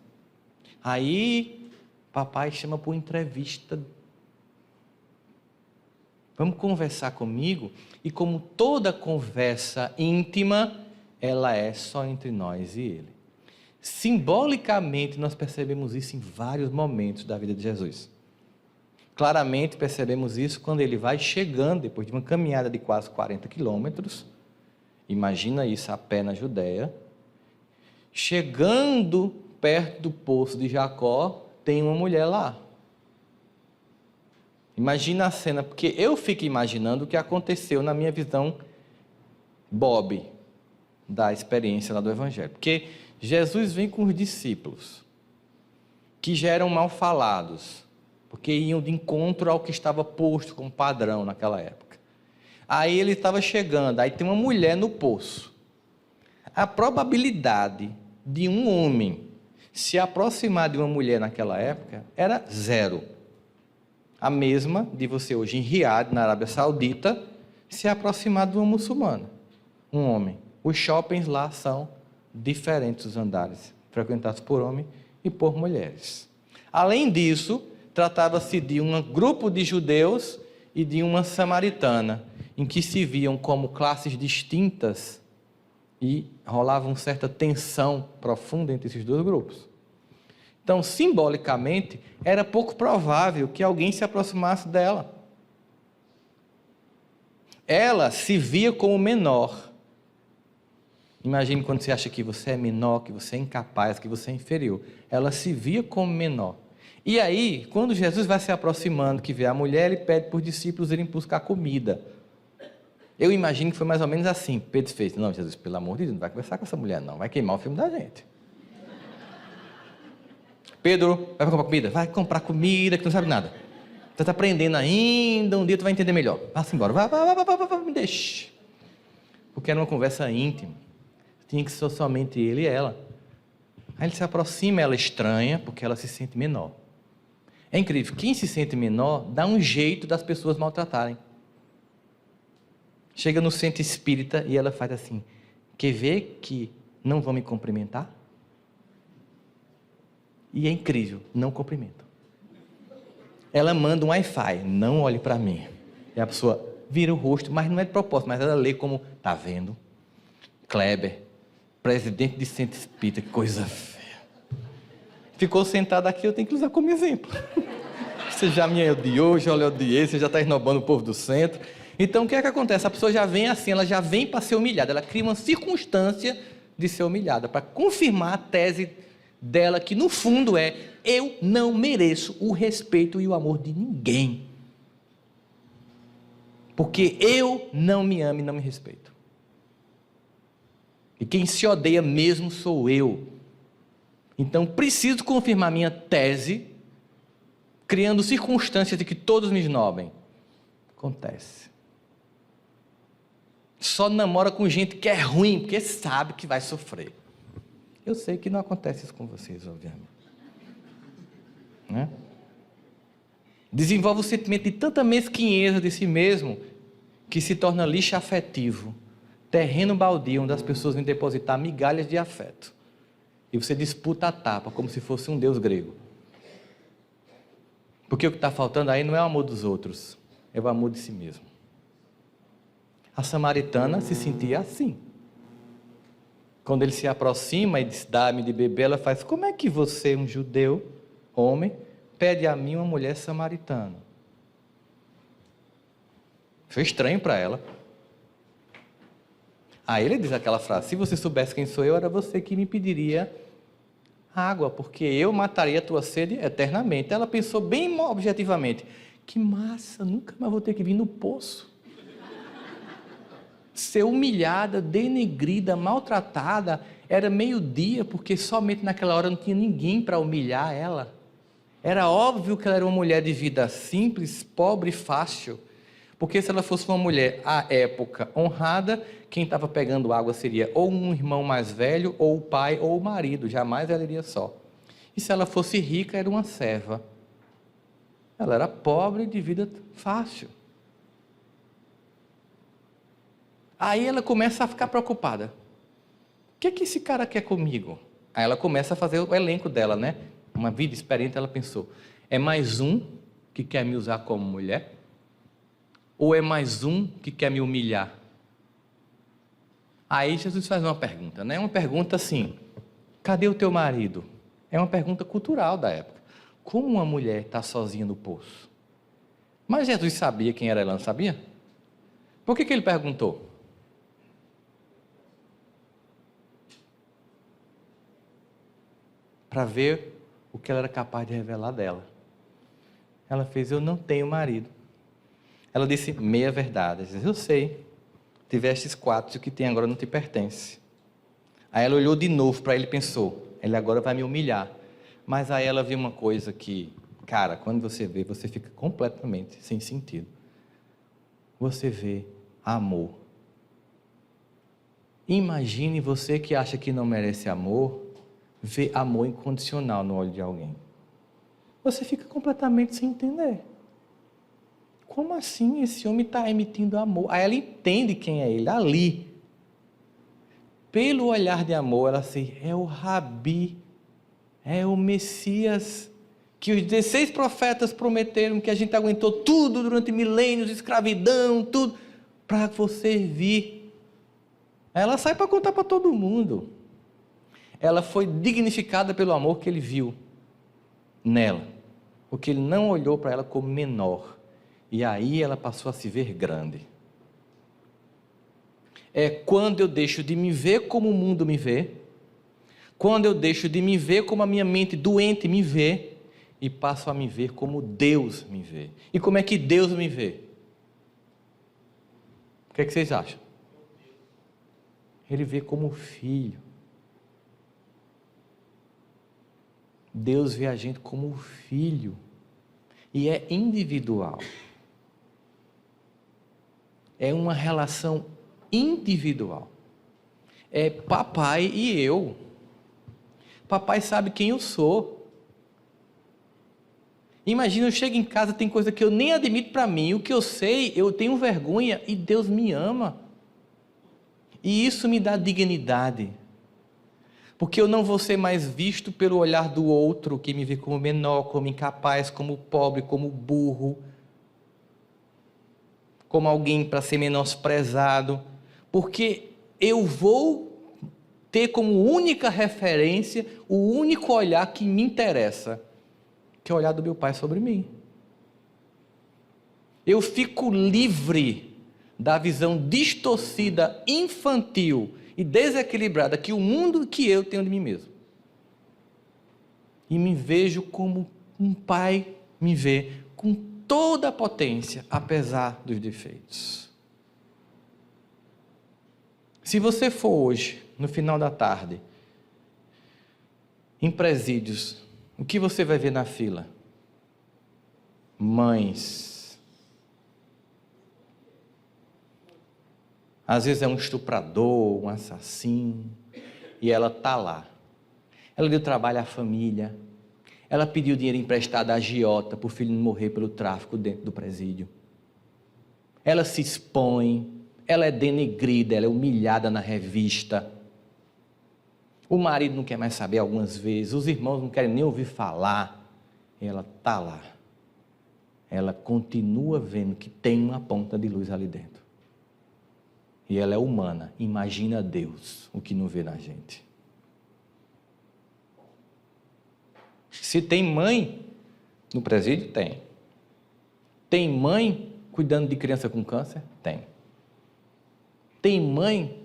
Aí, papai chama para uma entrevista. Vamos conversar comigo? E como toda conversa íntima, ela é só entre nós e Ele. Simbolicamente, nós percebemos isso em vários momentos da vida de Jesus. Claramente percebemos isso quando ele vai chegando, depois de uma caminhada de quase 40 quilômetros, imagina isso a pé na Judéia, chegando perto do poço de Jacó, tem uma mulher lá. Imagina a cena, porque eu fico imaginando o que aconteceu na minha visão Bob, da experiência lá do Evangelho. Porque Jesus vem com os discípulos, que já eram mal falados, porque iam de encontro ao que estava posto como padrão naquela época. Aí ele estava chegando, aí tem uma mulher no poço. A probabilidade de um homem se aproximar de uma mulher naquela época era zero. A mesma de você hoje em Riad, na Arábia Saudita, se aproximar de uma muçulmana, um homem. Os shoppings lá são diferentes os andares, frequentados por homens e por mulheres. Além disso, tratava-se de um grupo de judeus e de uma samaritana, em que se viam como classes distintas e rolava uma certa tensão profunda entre esses dois grupos. Então, simbolicamente, era pouco provável que alguém se aproximasse dela. Ela se via como menor. Imagine quando você acha que você é menor, que você é incapaz, que você é inferior. Ela se via como menor. E aí, quando Jesus vai se aproximando, que vê a mulher, ele pede para os discípulos irem buscar comida. Eu imagino que foi mais ou menos assim. Pedro fez: não, Jesus, pelo amor de Deus, não vai conversar com essa mulher não, vai queimar o filme da gente. Pedro, vai comprar comida? Vai comprar comida, que tu não sabe nada. Você está aprendendo ainda, um dia tu vai entender melhor. Vá-se embora, vai, me deixe. Porque era uma conversa íntima. Tinha que ser somente ele e ela. Aí ele se aproxima, ela estranha, porque ela se sente menor. É incrível, quem se sente menor, dá um jeito das pessoas maltratarem. Chega no centro espírita e ela faz assim: quer ver que não vão me cumprimentar? E é incrível, não cumprimento. Ela manda um Wi-Fi: não olhe para mim. E a pessoa vira o rosto, mas não é de propósito, mas ela lê como: tá vendo? Kleber, presidente de centro espírita, que coisa feia. Ficou sentado aqui, eu tenho que usar como exemplo. Você já me odiou, já lhe odiei, você já está esnobando o povo do centro. Então o que é que acontece? A pessoa já vem assim, ela já vem para ser humilhada, ela cria uma circunstância de ser humilhada, para confirmar a tese dela, que no fundo é: eu não mereço o respeito e o amor de ninguém, porque eu não me amo e não me respeito, e quem se odeia mesmo sou eu. Então preciso confirmar minha tese, criando circunstâncias de que todos me esnobem. Acontece. Só namora com gente que é ruim, porque sabe que vai sofrer. Eu sei que não acontece isso com vocês, obviamente. Né? Desenvolve o sentimento de tanta mesquinheza de si mesmo, que se torna lixo afetivo, terreno baldio, onde as pessoas vão depositar migalhas de afeto. E você disputa a tapa, como se fosse um deus grego. Porque o que está faltando aí não é o amor dos outros, é o amor de si mesmo. A samaritana se sentia assim. Quando ele se aproxima e diz: dá-me de beber, ela faz: como é que você, um judeu, homem, pede a mim, uma mulher samaritana? Foi estranho para ela. Aí ele diz aquela frase: se você soubesse quem sou eu, era você que me pediria água, porque eu mataria a tua sede eternamente. Ela pensou bem objetivamente: que massa, nunca mais vou ter que vir no poço. Ser humilhada, denegrida, maltratada. Era meio-dia, porque somente naquela hora não tinha ninguém para humilhar ela. Era óbvio que ela era uma mulher de vida simples, pobre e fácil. Porque se ela fosse uma mulher, à época, honrada, quem estava pegando água seria ou um irmão mais velho, ou o pai, ou o marido. Jamais ela iria só. E se ela fosse rica, era uma serva. Ela era pobre, de vida fácil. Aí ela começa a ficar preocupada. O que é que esse cara quer comigo? Aí ela começa a fazer o elenco dela, né? Uma vida experiente, ela pensou: é mais um que quer me usar como mulher? Ou é mais um que quer me humilhar? Aí Jesus faz uma pergunta, né? Uma pergunta assim: cadê o teu marido? É uma pergunta cultural da época. Como uma mulher está sozinha no poço? Mas Jesus sabia quem era ela, não sabia? Por que ele perguntou? Para ver o que ela era capaz de revelar dela. Ela fez, eu não tenho marido. Ela disse, meia verdade. Ela disse, eu sei, tivestes 4 e o que tem agora não te pertence. Aí ela olhou de novo para ele e pensou, ele agora vai me humilhar. Mas aí ela viu uma coisa que, cara, quando você vê, você fica completamente sem sentido. Você vê amor. Imagine você que acha que não merece amor, ver amor incondicional no olho de alguém. Você fica completamente sem entender. Como assim esse homem está emitindo amor? Aí ela entende quem é ele, ali. Pelo olhar de amor, ela se é o Rabi, é o Messias, que os 16 profetas prometeram, que a gente aguentou tudo durante milênios, escravidão, tudo, para você vir. Ela sai para contar para todo mundo. Ela foi dignificada pelo amor que ele viu nela, porque ele não olhou para ela como menor, e aí ela passou a se ver grande. É quando eu deixo de me ver como o mundo me vê, quando eu deixo de me ver como a minha mente doente me vê, e passo a me ver como Deus me vê. E como é que Deus me vê? O que é que vocês acham? Ele vê como filho. Deus vê a gente como filho. E é individual. É uma relação individual. É papai e eu. Papai sabe quem eu sou. Imagina, eu chego em casa, tem coisa que eu nem admito para mim. O que eu sei, eu tenho vergonha e Deus me ama. E isso me dá dignidade, porque eu não vou ser mais visto pelo olhar do outro, que me vê como menor, como incapaz, como pobre, como burro, como alguém para ser menosprezado, porque eu vou ter como única referência, o único olhar que me interessa, que é o olhar do meu pai sobre mim. Eu fico livre da visão distorcida, infantil e desequilibrada que o mundo que eu tenho de mim mesmo. E me vejo como um pai me vê, com toda a potência, apesar dos defeitos. Se você for hoje, no final da tarde, em presídios, o que você vai ver na fila? Mães. Às vezes é um estuprador, um assassino, e ela está lá. Ela deu trabalho à família, ela pediu dinheiro emprestado à agiota para o filho não morrer pelo tráfico dentro do presídio. Ela se expõe, ela é denegrida, ela é humilhada na revista. O marido não quer mais saber algumas vezes, os irmãos não querem nem ouvir falar. Ela está lá. Ela continua vendo que tem uma ponta de luz ali dentro. E ela é humana, imagina Deus, o que não vê na gente. Se tem mãe no presídio, tem. Tem mãe cuidando de criança com câncer? Tem. Tem mãe,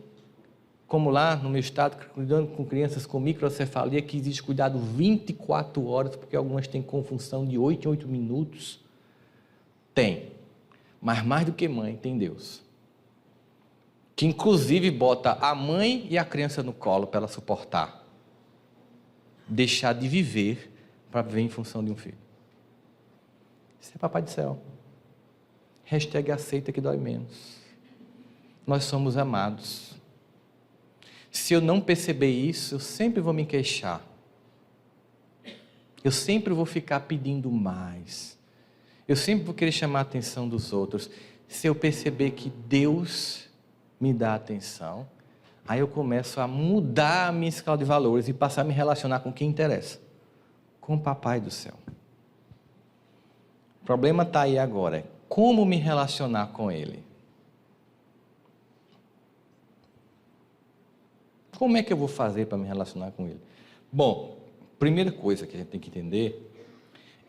como lá no meu estado, cuidando com crianças com microcefalia, que existe cuidado 24 horas, porque algumas têm confunção de 8 em 8 minutos? Tem. Mas mais do que mãe, tem Deus. Que inclusive bota a mãe e a criança no colo para ela suportar. Deixar de viver para viver em função de um filho. Isso é papai do céu. Hashtag aceita que dói menos. Nós somos amados. Se eu não perceber isso, eu sempre vou me queixar. Eu sempre vou ficar pedindo mais. Eu sempre vou querer chamar a atenção dos outros. Se eu perceber que Deus me dá atenção, aí eu começo a mudar a minha escala de valores e passar a me relacionar com quem interessa, com o papai do céu. O problema está aí agora, é como me relacionar com ele. Como é que eu vou fazer para me relacionar com ele? Bom, primeira coisa que a gente tem que entender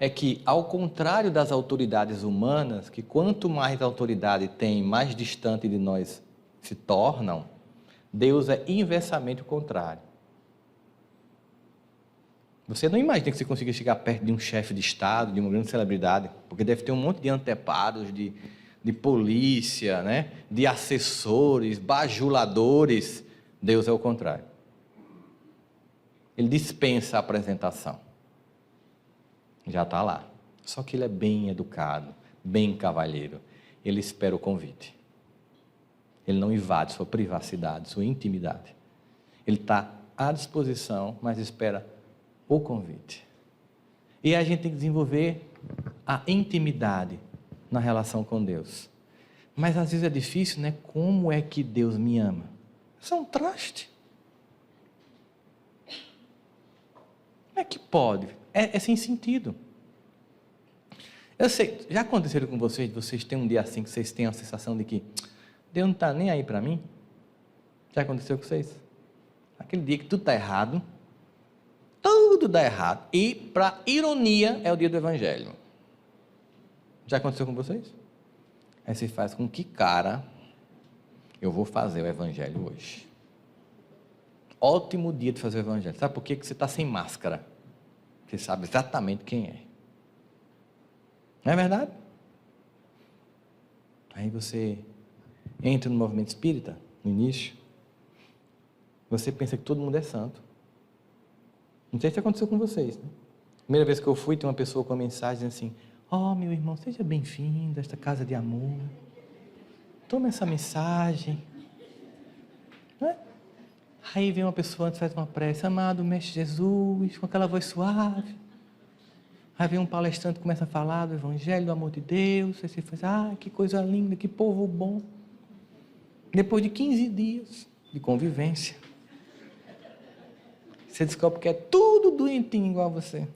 é que, ao contrário das autoridades humanas, que quanto mais autoridade tem, mais distante de nós se tornam, Deus é inversamente o contrário. Você não imagina que você consiga chegar perto de um chefe de Estado, de uma grande celebridade, porque deve ter um monte de anteparos, de polícia, né? De assessores, bajuladores. Deus é o contrário. Ele dispensa a apresentação. Já está lá. Só que ele é bem educado, bem cavalheiro. Ele espera o convite. Ele não invade sua privacidade, sua intimidade. Ele está à disposição, mas espera o convite. E a gente tem que desenvolver a intimidade na relação com Deus. Mas às vezes é difícil, né? Como é que Deus me ama? Isso é um traste. Como é que pode? É sem sentido. Eu sei, já aconteceu com vocês têm um dia assim que vocês têm a sensação de que Deus não está nem aí para mim? Já aconteceu com vocês? Aquele dia que tudo está errado, tudo dá errado, e para ironia é o dia do Evangelho. Já aconteceu com vocês? Aí você faz com que cara eu vou fazer o Evangelho hoje? Ótimo dia de fazer o Evangelho. Sabe por quê? Porque você está sem máscara. Você sabe exatamente quem é. Não é verdade? Aí você entra no movimento espírita, no início, você pensa que todo mundo é santo. Não sei se aconteceu com vocês, né? Primeira vez que eu fui, tem uma pessoa com uma mensagem assim: ó, meu irmão, seja bem-vindo a esta casa de amor. Toma essa mensagem. Não é? Aí vem uma pessoa antes, faz uma prece: amado Mestre Jesus, com aquela voz suave. Aí vem um palestrante, começa a falar do Evangelho, do amor de Deus. Aí você faz: que coisa linda, que povo bom. Depois de 15 dias de convivência, você descobre que é tudo doentinho igual a você.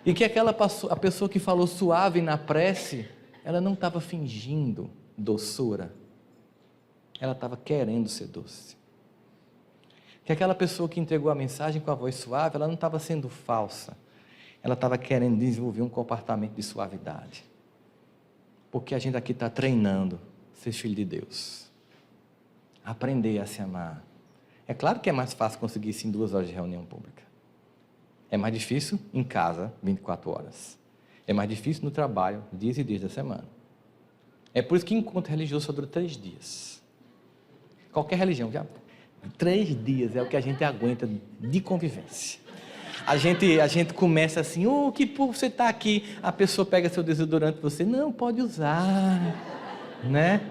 E que a pessoa que falou suave na prece, ela não estava fingindo doçura. Ela estava querendo ser doce. Que aquela pessoa que entregou a mensagem com a voz suave, ela não estava sendo falsa. Ela estava querendo desenvolver um comportamento de suavidade. Porque a gente aqui está treinando ser filho de Deus. Aprender a se amar. É claro que é mais fácil conseguir isso em 2 horas de reunião pública. É mais difícil em casa, 24 horas. É mais difícil no trabalho, dias e dias da semana. É por isso que encontro religioso só dura 3 dias. Qualquer religião, já 3 dias é o que a gente aguenta de convivência. A gente começa assim: que por você está aqui, a pessoa pega seu desodorante, você não pode usar, né?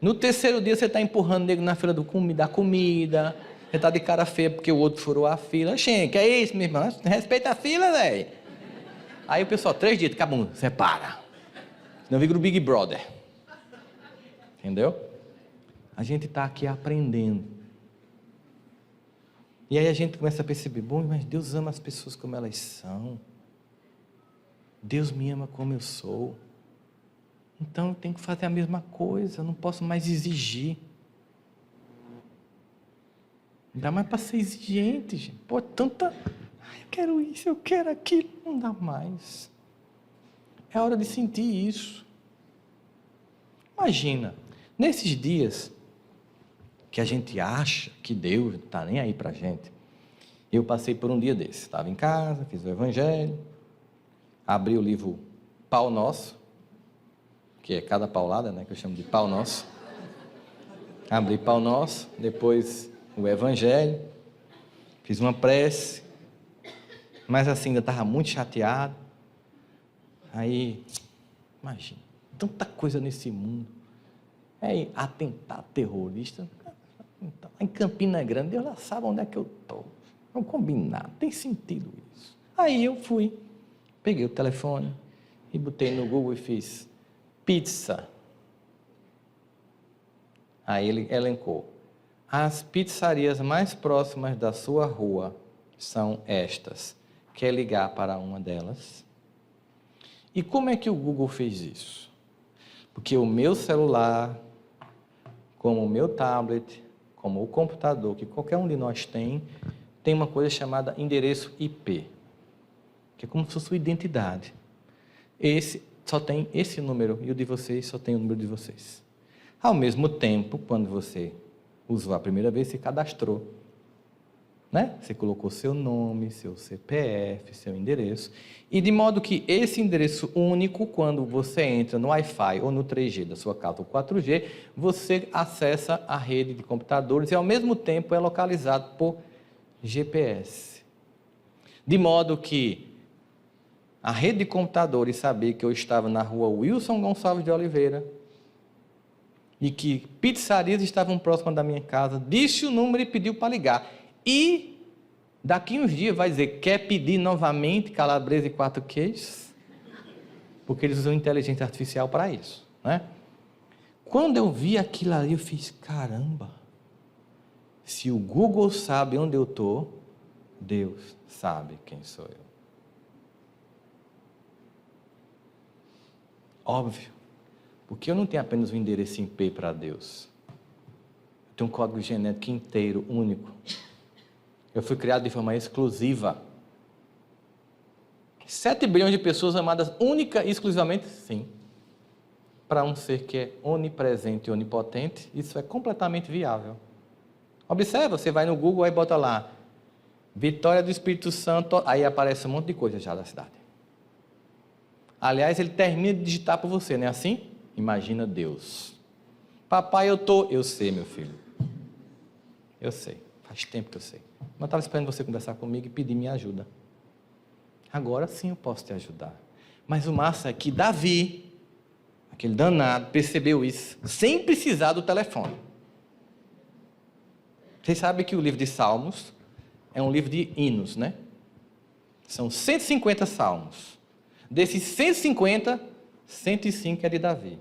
No 3º dia você está empurrando o nego na fila da comida, você está de cara feia porque o outro furou a fila. Gente, que é isso, meu irmão? Respeita a fila, velho. Aí o pessoal, 3 dias, acabou, separa. Senão vira o Big Brother. Entendeu? A gente está aqui aprendendo. E aí a gente começa a perceber: bom, mas Deus ama as pessoas como elas são. Deus me ama como eu sou. Então eu tenho que fazer a mesma coisa, eu não posso mais exigir. Não dá mais para ser exigente, gente. Pô, tanta... eu quero isso, eu quero aquilo. Não dá mais. É hora de sentir isso. Imagina, nesses dias que a gente acha que Deus não está nem aí para a gente. Eu passei por um dia desse. Estava em casa, fiz o Evangelho, abri o livro Pau Nosso, que é cada paulada, né, que eu chamo de Pau Nosso. Abri Pau Nosso, depois o Evangelho, fiz uma prece, mas assim, ainda estava muito chateado. Aí, imagina, tanta coisa nesse mundo. É atentado terrorista. Em Campina Grande, Deus lá sabe onde é que eu estou. Vamos combinar, tem sentido isso. Aí eu fui, peguei o telefone e botei no Google e fiz pizza. Aí ele elencou: as pizzarias mais próximas da sua rua são estas. Quer ligar para uma delas? E como é que o Google fez isso? Porque o meu celular, como o meu tablet, como o computador, que qualquer um de nós tem uma coisa chamada endereço IP, que é como se fosse sua identidade. Esse só tem esse número, e o de vocês só tem o número de vocês. Ao mesmo tempo, quando você usou a primeira vez, se cadastrou. né? Você colocou seu nome, seu CPF, seu endereço. E de modo que esse endereço único, quando você entra no Wi-Fi ou no 3G da sua casa ou 4G, você acessa a rede de computadores e ao mesmo tempo é localizado por GPS. De modo que a rede de computadores sabia que eu estava na rua Wilson Gonçalves de Oliveira e que pizzarias estavam próximas da minha casa, disse o número e pediu para ligar. E daqui uns dias vai dizer, quer pedir novamente calabresa e 4 queijos? Porque eles usam inteligência artificial para isso, né? Quando eu vi aquilo ali, eu fiz, caramba, se o Google sabe onde eu estou, Deus sabe quem sou eu. Óbvio, porque eu não tenho apenas um endereço IP para Deus. Eu tenho um código genético inteiro, único. Eu fui criado de forma exclusiva. 7 bilhões de pessoas amadas única e exclusivamente, sim. Para um ser que é onipresente e onipotente, isso é completamente viável. Observa, você vai no Google e bota lá, Vitória do Espírito Santo, aí aparece um monte de coisa já da cidade. Aliás, ele termina de digitar por você, não é assim? Imagina Deus. Papai, eu sei, meu filho. Eu sei, faz tempo que eu sei. Mas eu estava esperando você conversar comigo e pedir minha ajuda. Agora sim eu posso te ajudar. Mas o massa é que Davi, aquele danado, percebeu isso, sem precisar do telefone. Vocês sabem que o livro de Salmos é um livro de hinos, né? São 150 salmos. Desses 150, 105 é de Davi.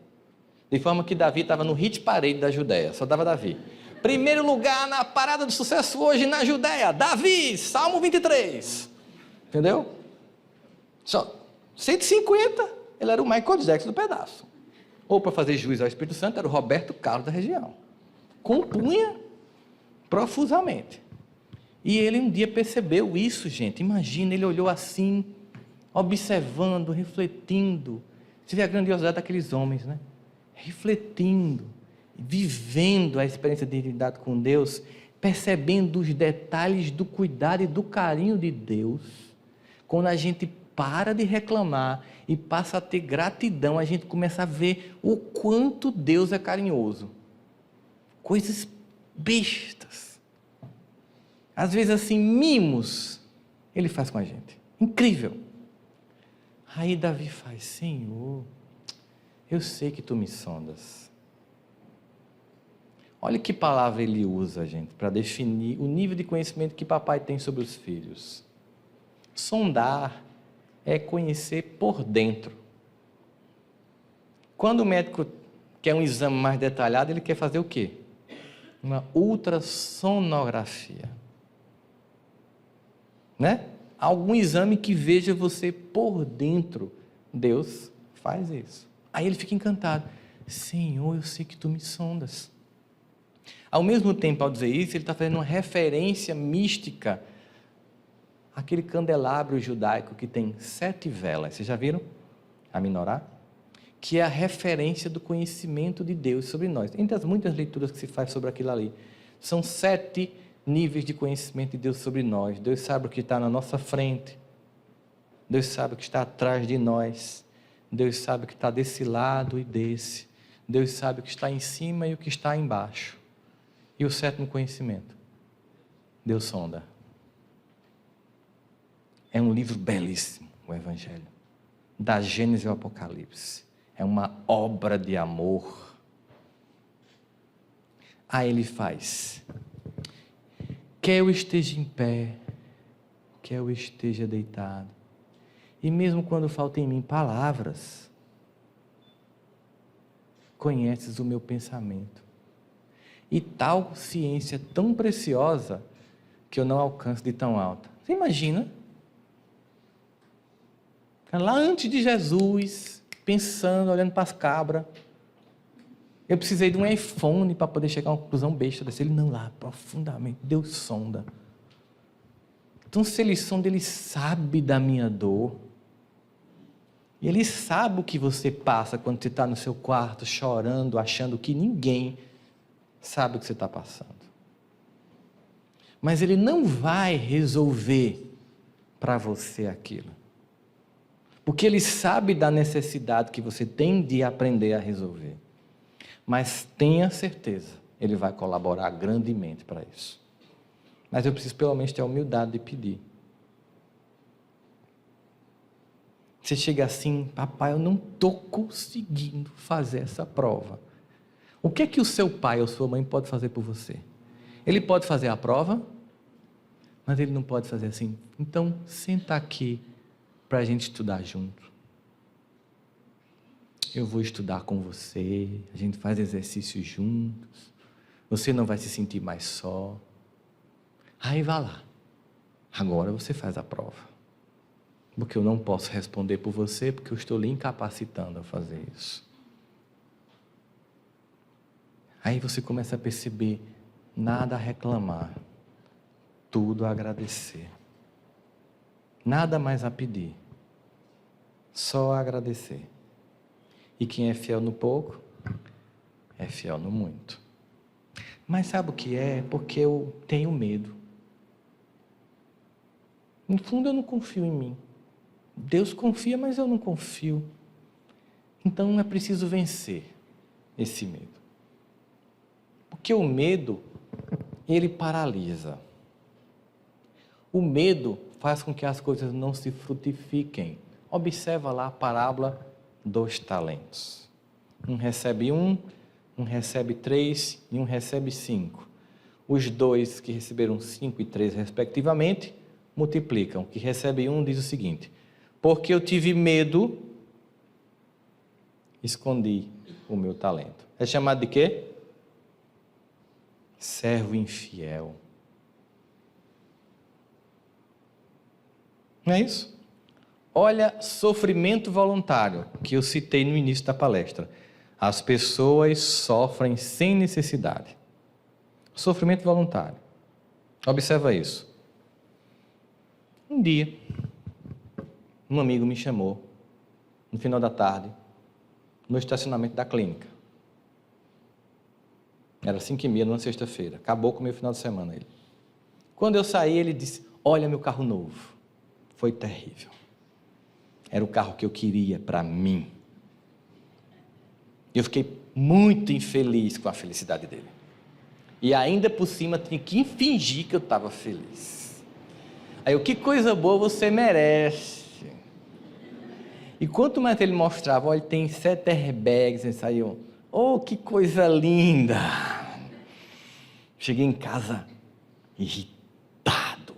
De forma que Davi estava no hit parade da Judéia, só dava Davi. Primeiro lugar na parada do sucesso hoje na Judéia, Davi, Salmo 23. Entendeu? Só 150, ele era o Michael Jackson do pedaço. Ou para fazer juízo ao Espírito Santo, era o Roberto Carlos da região. Compunha profusamente. E ele um dia percebeu isso, gente. Imagina, ele olhou assim, observando, refletindo. Você vê a grandiosidade daqueles homens, né? Refletindo, vivendo a experiência de intimidade com Deus, percebendo os detalhes do cuidado e do carinho de Deus. Quando a gente para de reclamar e passa a ter gratidão, a gente começa a ver o quanto Deus é carinhoso. Coisas bestas. Às vezes assim, mimos, ele faz com a gente. Incrível. Aí Davi faz, Senhor, eu sei que tu me sondas. Olha que palavra ele usa, gente, para definir o nível de conhecimento que papai tem sobre os filhos. Sondar é conhecer por dentro. Quando o médico quer um exame mais detalhado, ele quer fazer o quê? Uma ultrassonografia. Né? Algum exame que veja você por dentro. Deus faz isso. Aí ele fica encantado. Senhor, eu sei que tu me sondas. Ao mesmo tempo, ao dizer isso, ele está fazendo uma referência mística àquele candelabro judaico que tem 7 velas. Vocês já viram? A menorá? Que é a referência do conhecimento de Deus sobre nós. Entre as muitas leituras que se faz sobre aquilo ali, são 7 níveis de conhecimento de Deus sobre nós. Deus sabe o que está na nossa frente. Deus sabe o que está atrás de nós. Deus sabe o que está desse lado e desse. Deus sabe o que está em cima e o que está embaixo. E o 7º conhecimento. Deus sonda. É um livro belíssimo, o Evangelho. Da Gênesis ao Apocalipse. É uma obra de amor. Aí ele faz. Quer eu esteja em pé, quer eu esteja deitado. E mesmo quando falta em mim palavras, conheces o meu pensamento. E tal ciência tão preciosa que eu não alcanço de tão alta. Você imagina? Lá antes de Jesus, pensando, olhando para as cabras, eu precisei de um iPhone para poder chegar a uma conclusão besta desse. Ele não, lá, profundamente, Deus sonda. Então, se ele sonda, ele sabe da minha dor. E ele sabe o que você passa quando você está no seu quarto, chorando, achando que ninguém sabe o que você está passando. mas ele não vai resolver para você aquilo. Porque ele sabe da necessidade que você tem de aprender a resolver. Mas tenha certeza, ele vai colaborar grandemente para isso. Mas eu preciso pelo menos ter a humildade de pedir. Você chega assim, papai, eu não estou conseguindo fazer essa prova. O que é que o seu pai ou sua mãe pode fazer por você? Ele pode fazer a prova, mas ele não pode fazer assim. Então, senta aqui para a gente estudar junto. Eu vou estudar com você, a gente faz exercícios juntos. Você não vai se sentir mais só. Aí vá lá. Agora você faz a prova. Porque eu não posso responder por você, porque eu estou lhe incapacitando a fazer isso. Aí você começa a perceber, nada a reclamar, tudo a agradecer. Nada mais a pedir, só a agradecer. E quem é fiel no pouco, é fiel no muito. Mas sabe o que é? Porque eu tenho medo. No fundo eu não confio em mim. Deus confia, mas eu não confio. Então é preciso vencer esse medo. Porque o medo, ele paralisa. O medo faz com que as coisas não se frutifiquem. Observa lá a parábola dos talentos. Um recebe 1, um recebe 3 e um recebe 5. Os dois que receberam 5 e 3 respectivamente, multiplicam. O que recebe 1 diz o seguinte: porque eu tive medo, escondi o meu talento. É chamado de quê? Servo infiel. Não é isso? Olha, sofrimento voluntário, que eu citei no início da palestra. As pessoas sofrem sem necessidade. Sofrimento voluntário. Observa isso. Um dia, um amigo me chamou, no final da tarde, no estacionamento da clínica. Era 5h30 numa sexta-feira. Acabou com o meu final de semana ele. Quando eu saí, ele disse: olha meu carro novo. Foi terrível. Era o carro que eu queria para mim. Eu fiquei muito infeliz com a felicidade dele. E ainda por cima tinha que fingir que eu estava feliz. Aí eu, que coisa boa, você merece. E quanto mais ele mostrava, olha, tem 7 airbags, e saiu, oh, que coisa linda. Cheguei em casa irritado,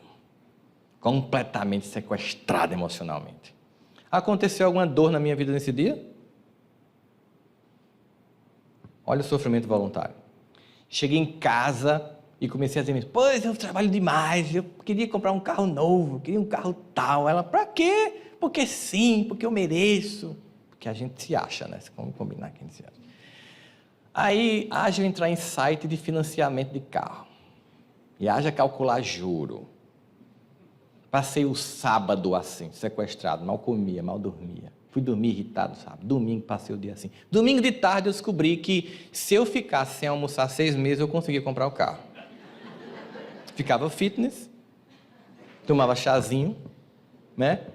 completamente sequestrado emocionalmente. Aconteceu alguma dor na minha vida nesse dia? Olha o sofrimento voluntário. Cheguei em casa e comecei a dizer, pois eu trabalho demais, eu queria comprar um carro novo, queria um carro tal. Ela, pra quê? Porque sim, porque eu mereço. Porque a gente se acha, né? Vamos combinar que a gente se acha. Aí, haja eu entrar em site de financiamento de carro. E haja calcular juro. Passei o sábado assim, sequestrado, mal comia, mal dormia. Fui dormir irritado, sabe? Domingo passei o dia assim. Domingo de tarde eu descobri que se eu ficasse sem almoçar 6 meses, eu conseguia comprar o carro. Ficava fitness, tomava chazinho, né?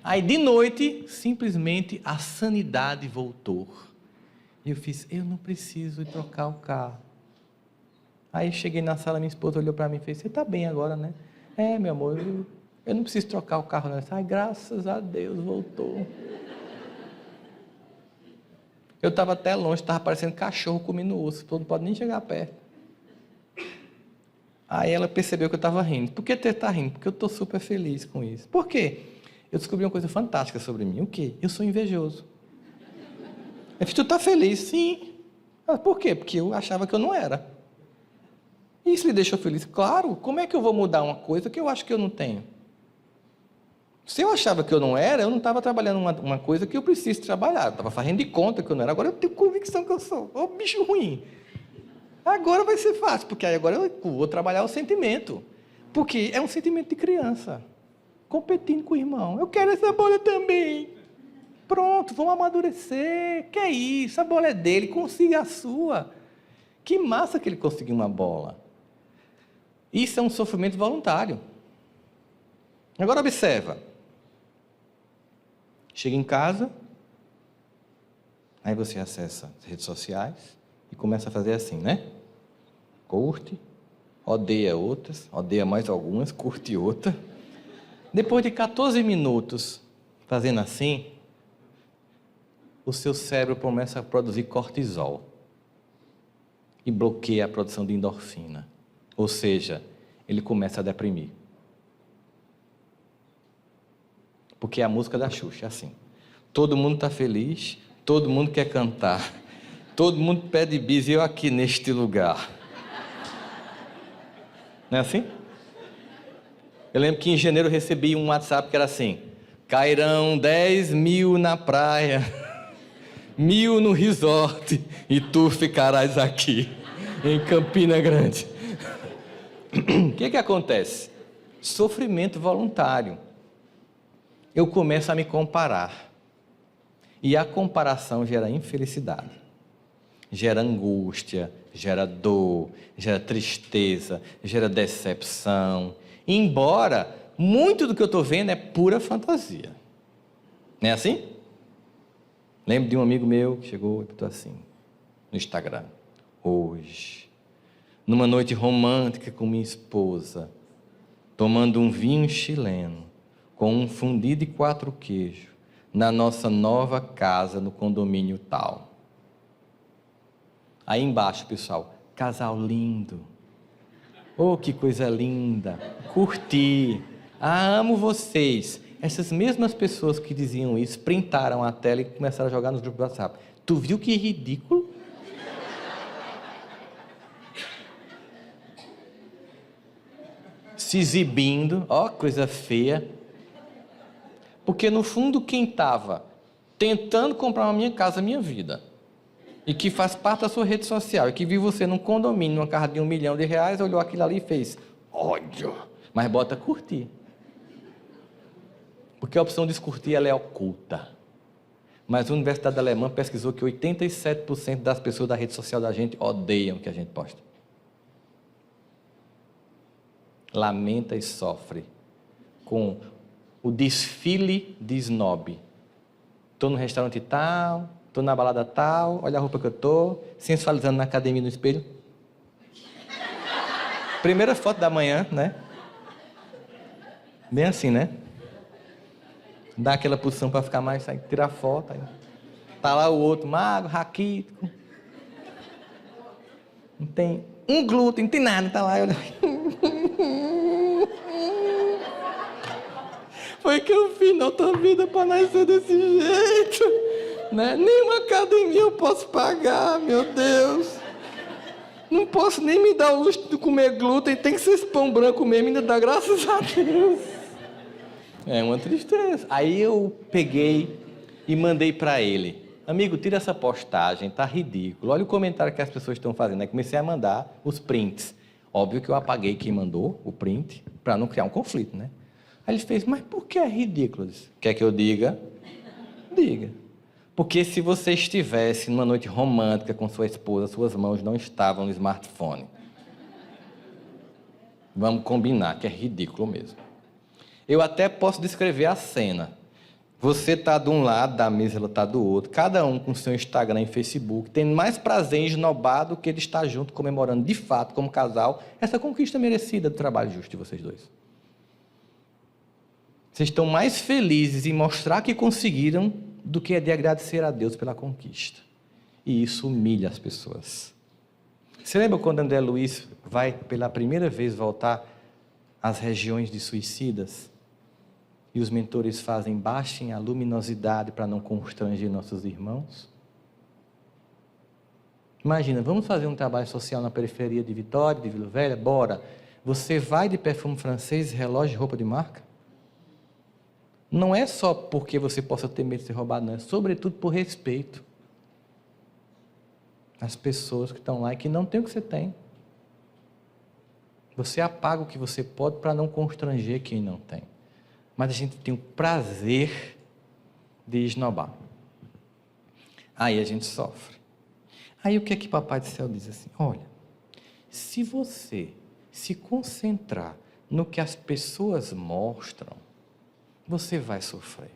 Aí de noite, simplesmente a sanidade voltou. E eu fiz, eu não preciso ir trocar o carro. Aí cheguei na sala, minha esposa olhou para mim e fez, você está bem agora, né? É, meu amor, eu não preciso trocar o carro, não. Ai, graças a Deus, voltou. Eu estava até longe, estava parecendo cachorro comendo osso, todo não pode nem chegar perto. Aí ela percebeu que eu estava rindo. Por que você está rindo? Porque eu estou super feliz com isso. Por quê? Eu descobri uma coisa fantástica sobre mim. O quê? Eu sou invejoso. Eu disse, tu está feliz? Sim. Mas por quê? Porque eu achava que eu não era. Isso lhe deixou feliz? Claro. Como é que eu vou mudar uma coisa que eu acho que eu não tenho? Se eu achava que eu não era, eu não estava trabalhando uma coisa que eu preciso trabalhar. Eu estava fazendo de conta que eu não era. Agora eu tenho convicção que eu sou. Ô, bicho ruim. Agora vai ser fácil, porque aí agora eu vou trabalhar o sentimento. Porque é um sentimento de criança. Competindo com o irmão. Eu quero essa bola também. Pronto, vamos amadurecer. Que é isso? A bola é dele, consiga a sua. Que massa que ele conseguiu uma bola. Isso é um sofrimento voluntário. Agora observa. Chega em casa, aí você acessa as redes sociais e começa a fazer assim, né? Curte, odeia outras, odeia mais algumas, curte outra. Depois de 14 minutos fazendo assim, o seu cérebro começa a produzir cortisol e bloqueia a produção de endorfina. Ou seja, ele começa a deprimir. Porque é a música da Xuxa, é assim. Todo mundo está feliz, todo mundo quer cantar, todo mundo pede bis e eu aqui neste lugar. Não é assim? Eu lembro que em janeiro eu recebi um WhatsApp que era assim: cairão 10 mil na praia, 1.000 no resort, e tu ficarás aqui, em Campina Grande. O que acontece? Sofrimento voluntário. Eu começo a me comparar. E a comparação gera infelicidade, gera angústia, gera dor, gera tristeza, gera decepção. Embora muito do que eu estou vendo é pura fantasia. Não é assim? Lembro de um amigo meu que chegou e botou assim, no Instagram: hoje, numa noite romântica com minha esposa, tomando um vinho chileno, com um fundido e 4 queijos, na nossa nova casa no condomínio tal. Aí embaixo, pessoal, casal lindo. Oh, que coisa linda. Curti. Ah, amo vocês. Essas mesmas pessoas que diziam isso, printaram a tela e começaram a jogar nos grupos do WhatsApp. Tu viu que ridículo? Se exibindo, ó, coisa feia. Porque no fundo quem estava tentando comprar uma minha casa, minha vida, e que faz parte da sua rede social, e que viu você num condomínio, numa casa de R$1 milhão, olhou aquilo ali e fez ódio, mas bota curtir. Porque a opção de curtir, ela é oculta. Mas a Universidade Alemã pesquisou que 87% das pessoas da rede social da gente odeiam o que a gente posta. Lamenta e sofre com o desfile de snob. Estou no restaurante tal, estou na balada tal, olha a roupa que eu estou, sensualizando na academia no espelho. Primeira foto da manhã, né? Bem assim, né? Dá aquela posição para ficar mais, aí, tirar foto. Aí. Tá lá o outro, magro, raquítico. Não tem um glúten, não tem nada, tá lá. Olha. Foi que eu fiz na outra vida para nascer desse jeito, né? Nenhuma academia eu posso pagar, meu Deus. Não posso nem me dar o luxo de comer glúten, tem que ser esse pão branco mesmo, ainda dá graças a Deus. É uma tristeza. Aí eu peguei e mandei para ele: amigo, tira essa postagem, tá ridículo. Olha o comentário que as pessoas estão fazendo. Aí comecei a mandar os prints. Óbvio que eu apaguei quem mandou o print, para não criar um conflito, né? Aí ele fez: mas por que é ridículo? Quer que eu diga? Diga. Porque se você estivesse numa noite romântica com sua esposa, suas mãos não estavam no smartphone. Vamos combinar que é ridículo mesmo. Eu até posso descrever a cena. Você está de um lado da mesa, ela está do outro, cada um com seu Instagram e Facebook, tendo mais prazer em esnobar do que ele estar junto, comemorando de fato, como casal, essa conquista merecida do trabalho justo de vocês dois. Vocês estão mais felizes em mostrar que conseguiram do que de agradecer a Deus pela conquista. E isso humilha as pessoas. Você lembra quando André Luiz vai pela primeira vez voltar às regiões de suicidas? E os mentores fazem: baixem a luminosidade para não constranger nossos irmãos? Imagina, vamos fazer um trabalho social na periferia de Vitória, de Vila Velha? Bora! Você vai de perfume francês, relógio e roupa de marca? Não é só porque você possa ter medo de ser roubado, não. É sobretudo por respeito às pessoas que estão lá e que não têm o que você tem. Você apaga o que você pode para não constranger quem não tem. Mas a gente tem o prazer de esnobar. Aí a gente sofre. Aí o que é que Papai do Céu diz assim? Olha, se você se concentrar no que as pessoas mostram, você vai sofrer.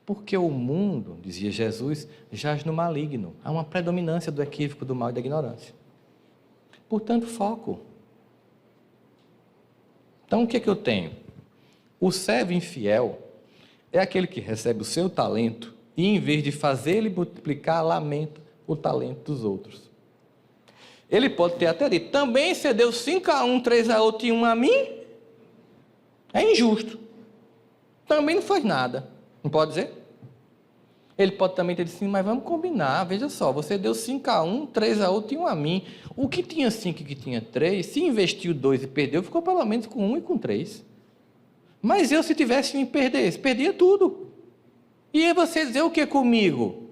Porque o mundo, dizia Jesus, jaz no maligno. Há uma predominância do equívoco, do mal e da ignorância. Portanto, foco. Então, o que é que eu tenho? O servo infiel é aquele que recebe o seu talento e, em vez de fazer ele multiplicar, lamenta o talento dos outros. Ele pode ter até dito, também você deu 5 a 1, 3 a outro e 1 a mim? É injusto. Também não faz nada. Não pode dizer? Ele pode também ter dito assim, mas vamos combinar, veja só, você deu 5 a 1, 3 a outro e 1 a mim. O que tinha 5 e o que tinha 3, se investiu 2 e perdeu, ficou pelo menos com 1 e com 3. Mas eu, se tivesse me perdesse, perdia tudo. E aí você dizer o que comigo?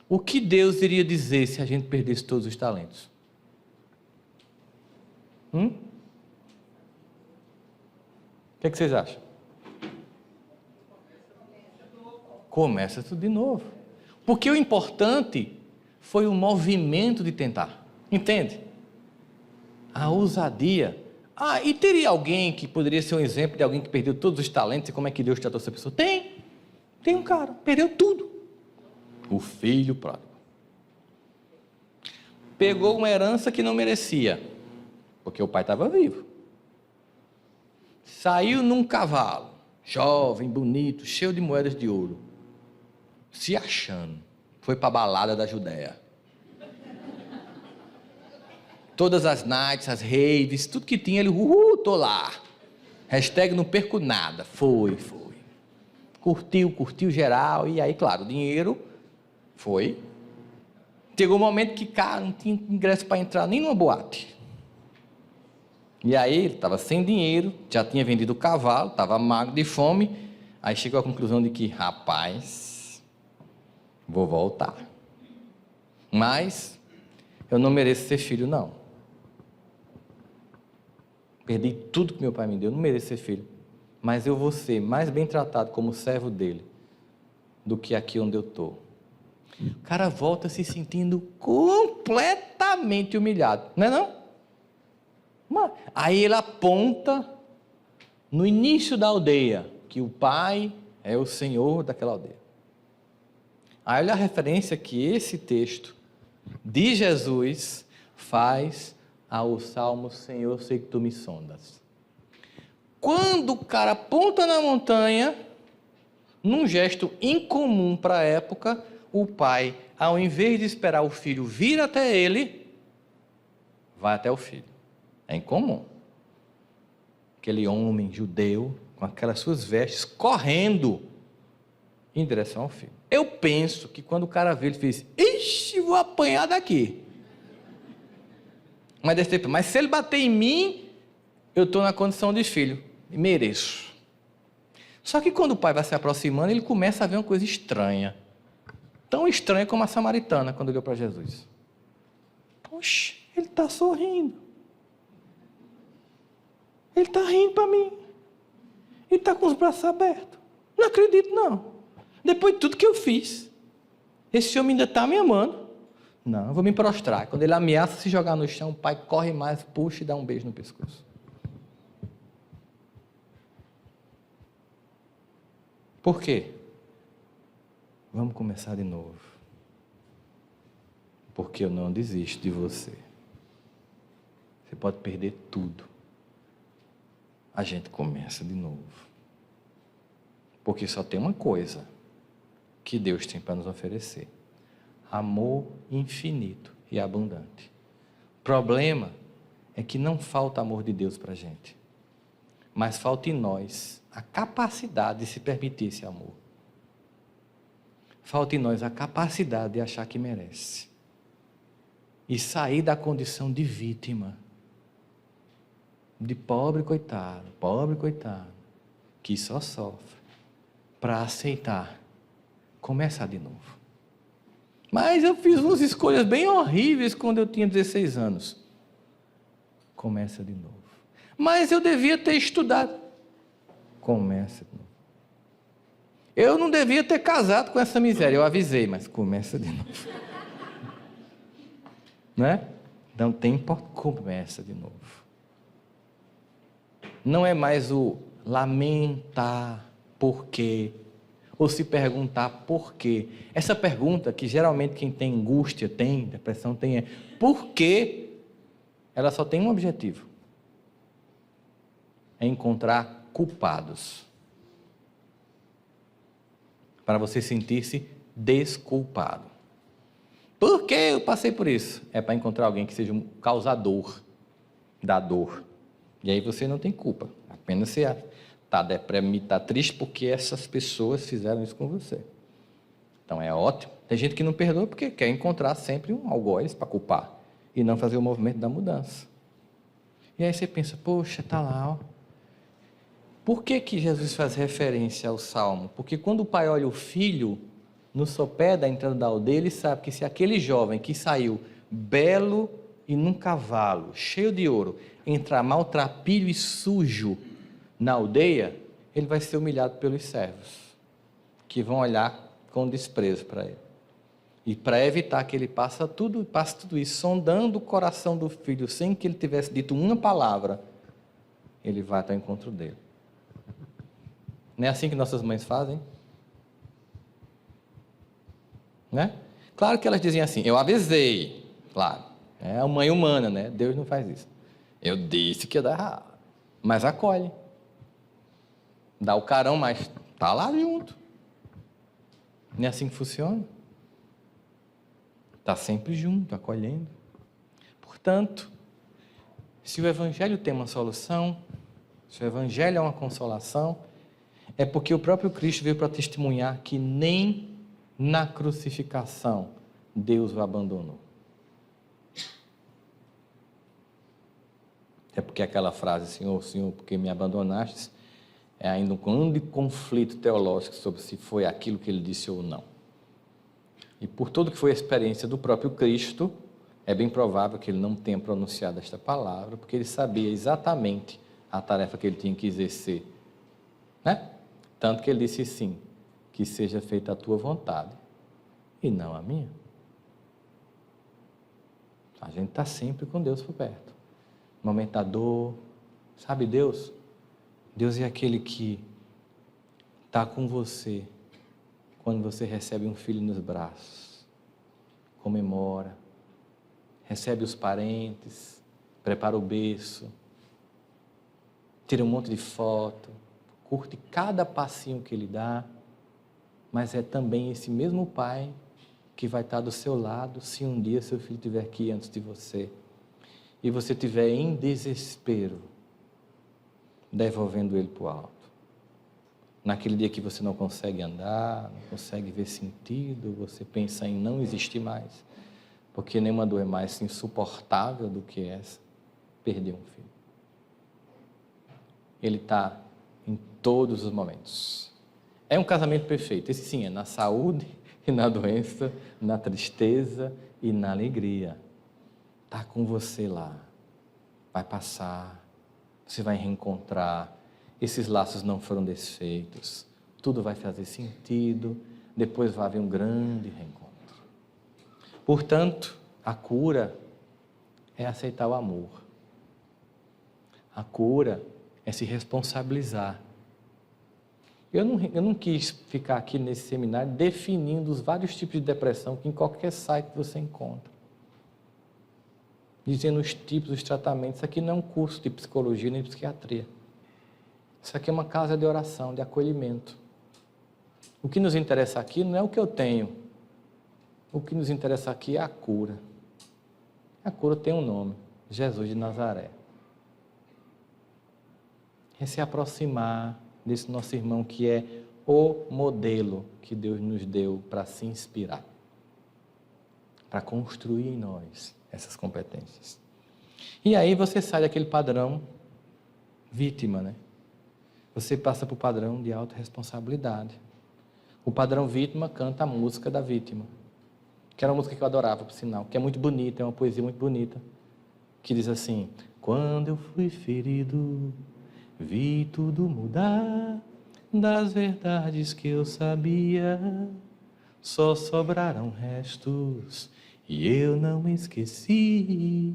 O que Deus iria dizer se a gente perdesse todos os talentos? O que é que vocês acham? Começa tudo de novo. Porque o importante foi o movimento de tentar. Entende? A ousadia. E teria alguém que poderia ser um exemplo de alguém que perdeu todos os talentos e como é que Deus tratou essa pessoa? Tem. Tem um cara, perdeu tudo. O filho pródigo. Pegou uma herança que não merecia, porque o pai estava vivo. Saiu num cavalo, jovem, bonito, cheio de moedas de ouro, se achando. Foi para a balada da Judéia. Todas as nights, as raves, tudo que tinha, ele, tô lá. Hashtag não perco nada. Foi. Curtiu geral, e aí, claro, o dinheiro foi. Chegou um momento que, cara, não tinha ingresso para entrar nem numa boate. E aí, ele estava sem dinheiro, já tinha vendido o cavalo, estava magro de fome, aí chegou à conclusão de que, rapaz, vou voltar. Mas eu não mereço ser filho, não. Perdi tudo que meu pai me deu, não mereço ser filho. Mas eu vou ser mais bem tratado como servo dele do que aqui onde eu estou. O cara volta se sentindo completamente humilhado, não é não? Aí ele aponta no início da aldeia, que o pai é o senhor daquela aldeia. Aí olha a referência que esse texto de Jesus faz ao Salmo, Senhor, sei que tu me sondas. Quando o cara aponta na montanha, num gesto incomum para a época, o pai, ao invés de esperar o filho vir até ele, vai até o filho. É incomum. Aquele homem judeu, com aquelas suas vestes, correndo em direção ao filho. Eu penso que quando o cara vê, ele fez, ixi, vou apanhar daqui. Mas se ele bater em mim, eu estou na condição de filho, e mereço. Só que quando o pai vai se aproximando, ele começa a ver uma coisa estranha. Tão estranha como a samaritana, quando olhou para Jesus. Poxa, ele está sorrindo. Ele está rindo para mim. Ele está com os braços abertos. Não acredito, não. Depois de tudo que eu fiz, esse homem ainda está me amando. Não, eu vou me prostrar. Quando ele ameaça se jogar no chão, o pai corre mais, puxa e dá um beijo no pescoço. Por quê? Vamos começar de novo. Porque eu não desisto de você. Você pode perder tudo. A gente começa de novo. Porque só tem uma coisa que Deus tem para nos oferecer: amor infinito e abundante. O problema é que não falta amor de Deus para a gente, mas falta em nós a capacidade de se permitir esse amor. Falta em nós a capacidade de achar que merece e sair da condição de vítima, de pobre coitado, que só sofre, para aceitar começar de novo. Mas eu fiz umas escolhas bem horríveis quando eu tinha 16 anos. Começa de novo. Mas eu devia ter estudado. Começa de novo. Eu não devia ter casado com essa miséria, eu avisei, mas começa de novo. Né? Não tem importância, começa de novo. não é mais o lamentar por quê, ou se perguntar por quê. Essa pergunta que geralmente quem tem angústia tem, depressão tem, é por quê? Ela só tem um objetivo: é encontrar culpados, para você sentir-se desculpado. Por que eu passei por isso? É para encontrar alguém que seja um causador da dor. E aí você não tem culpa, apenas você está deprimido, está triste porque essas pessoas fizeram isso com você. Então é ótimo. Tem gente que não perdoa porque quer encontrar sempre um algoz para culpar e não fazer o movimento da mudança. E aí você pensa, poxa, está lá, ó. Por que Jesus faz referência ao Salmo? Porque quando o pai olha o filho no sopé da entrada da aldeia, ele sabe que se aquele jovem que saiu belo e num cavalo, cheio de ouro, entrar maltrapilho e sujo na aldeia, ele vai ser humilhado pelos servos, que vão olhar com desprezo para ele. E para evitar que ele passe tudo isso, sondando o coração do filho, sem que ele tivesse dito uma palavra, ele vai até o encontro dele. Não é assim que nossas mães fazem? Né? Claro que elas dizem assim, eu avisei, claro, é a mãe humana, né? Deus não faz isso. Eu disse que ia dar errado, mas acolhe. Dá o carão, mas está lá junto. Não é assim que funciona? Está sempre junto, acolhendo. Portanto, se o Evangelho tem uma solução, se o Evangelho é uma consolação, é porque o próprio Cristo veio para testemunhar que nem na crucificação Deus o abandonou. É porque aquela frase, Senhor, Senhor, porque me abandonastes, é ainda um grande conflito teológico sobre se foi aquilo que ele disse ou não. E por tudo que foi a experiência do próprio Cristo, é bem provável que ele não tenha pronunciado esta palavra, porque ele sabia exatamente a tarefa que ele tinha que exercer, né? Tanto que ele disse sim, que seja feita a tua vontade e não a minha. A gente está sempre com Deus por perto. No momento da dor, sabe Deus? Deus é aquele que está com você quando você recebe um filho nos braços, comemora, recebe os parentes, prepara o berço, tira um monte de foto, curte cada passinho que ele dá, mas é também esse mesmo pai que vai estar do seu lado se um dia seu filho estiver aqui antes de você e você estiver em desespero, devolvendo ele para o alto. Naquele dia que você não consegue andar, não consegue ver sentido, você pensa em não existir mais, porque nenhuma dor é mais insuportável do que essa, perder um filho. Ele está em todos os momentos. É um casamento perfeito, esse sim, é na saúde e na doença, na tristeza e na alegria. Está com você lá, vai passar, você vai reencontrar, esses laços não foram desfeitos, tudo vai fazer sentido, depois vai haver um grande reencontro. Portanto, a cura é aceitar o amor. A cura é se responsabilizar. Eu não quis ficar aqui nesse seminário definindo os vários tipos de depressão que em qualquer site você encontra. Dizendo os tipos, os tratamentos. Isso aqui não é um curso de psicologia nem de psiquiatria. Isso aqui é uma casa de oração, de acolhimento. O que nos interessa aqui não é o que eu tenho. O que nos interessa aqui é a cura. A cura tem um nome, Jesus de Nazaré. É se aproximar desse nosso irmão que é o modelo que Deus nos deu para se inspirar, para construir em nós essas competências. E aí você sai daquele padrão vítima, né? Você passa para o padrão de autorresponsabilidade. O padrão vítima canta a música da vítima, que era uma música que eu adorava, por sinal, que é muito bonita, é uma poesia muito bonita, que diz assim: quando eu fui ferido, vi tudo mudar, das verdades que eu sabia, só sobraram restos, e eu não esqueci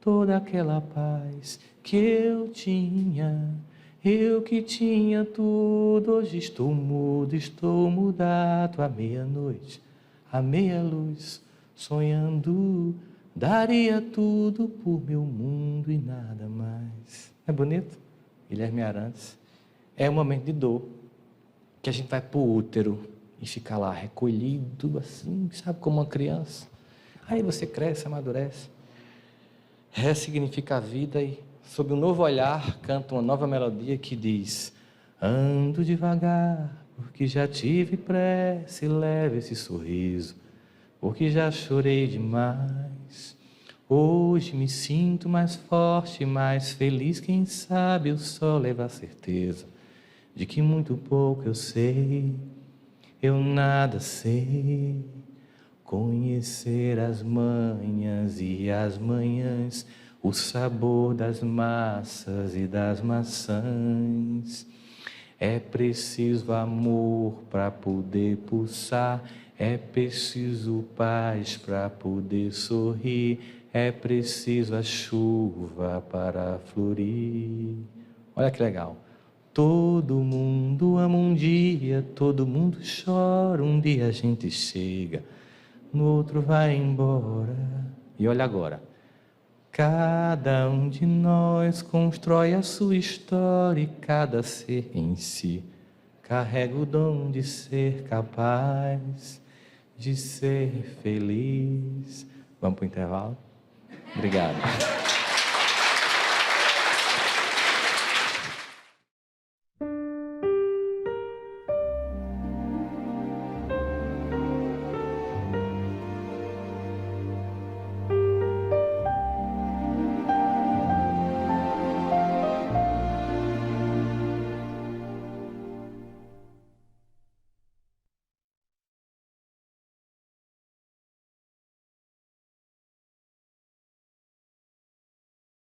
toda aquela paz que eu tinha, Eu que tinha tudo, hoje estou mudo, estou mudado. À meia-noite, à meia-luz, sonhando, daria tudo por meu mundo e nada mais. É bonito? Guilherme Arantes. É um momento de dor, que a gente vai para o útero e fica lá recolhido assim, sabe, como uma criança. Aí você cresce, amadurece, ressignifica a vida e, sob um novo olhar, canta uma nova melodia que diz: ando devagar, porque já tive pressa, e leve esse sorriso, porque já chorei demais. Hoje me sinto mais forte, mais feliz, quem sabe eu só levo a certeza de que muito pouco eu sei, eu nada sei. Conhecer as manhas e as manhãs, o sabor das massas e das maçãs. É preciso amor para poder pulsar, é preciso paz para poder sorrir, é preciso a chuva para florir. Olha que legal. Todo mundo ama um dia, todo mundo chora, um dia a gente chega, no outro vai embora. E olha agora, cada um de nós constrói a sua história e cada ser em si carrega o dom de ser capaz de ser feliz. Vamos para o intervalo? Obrigado.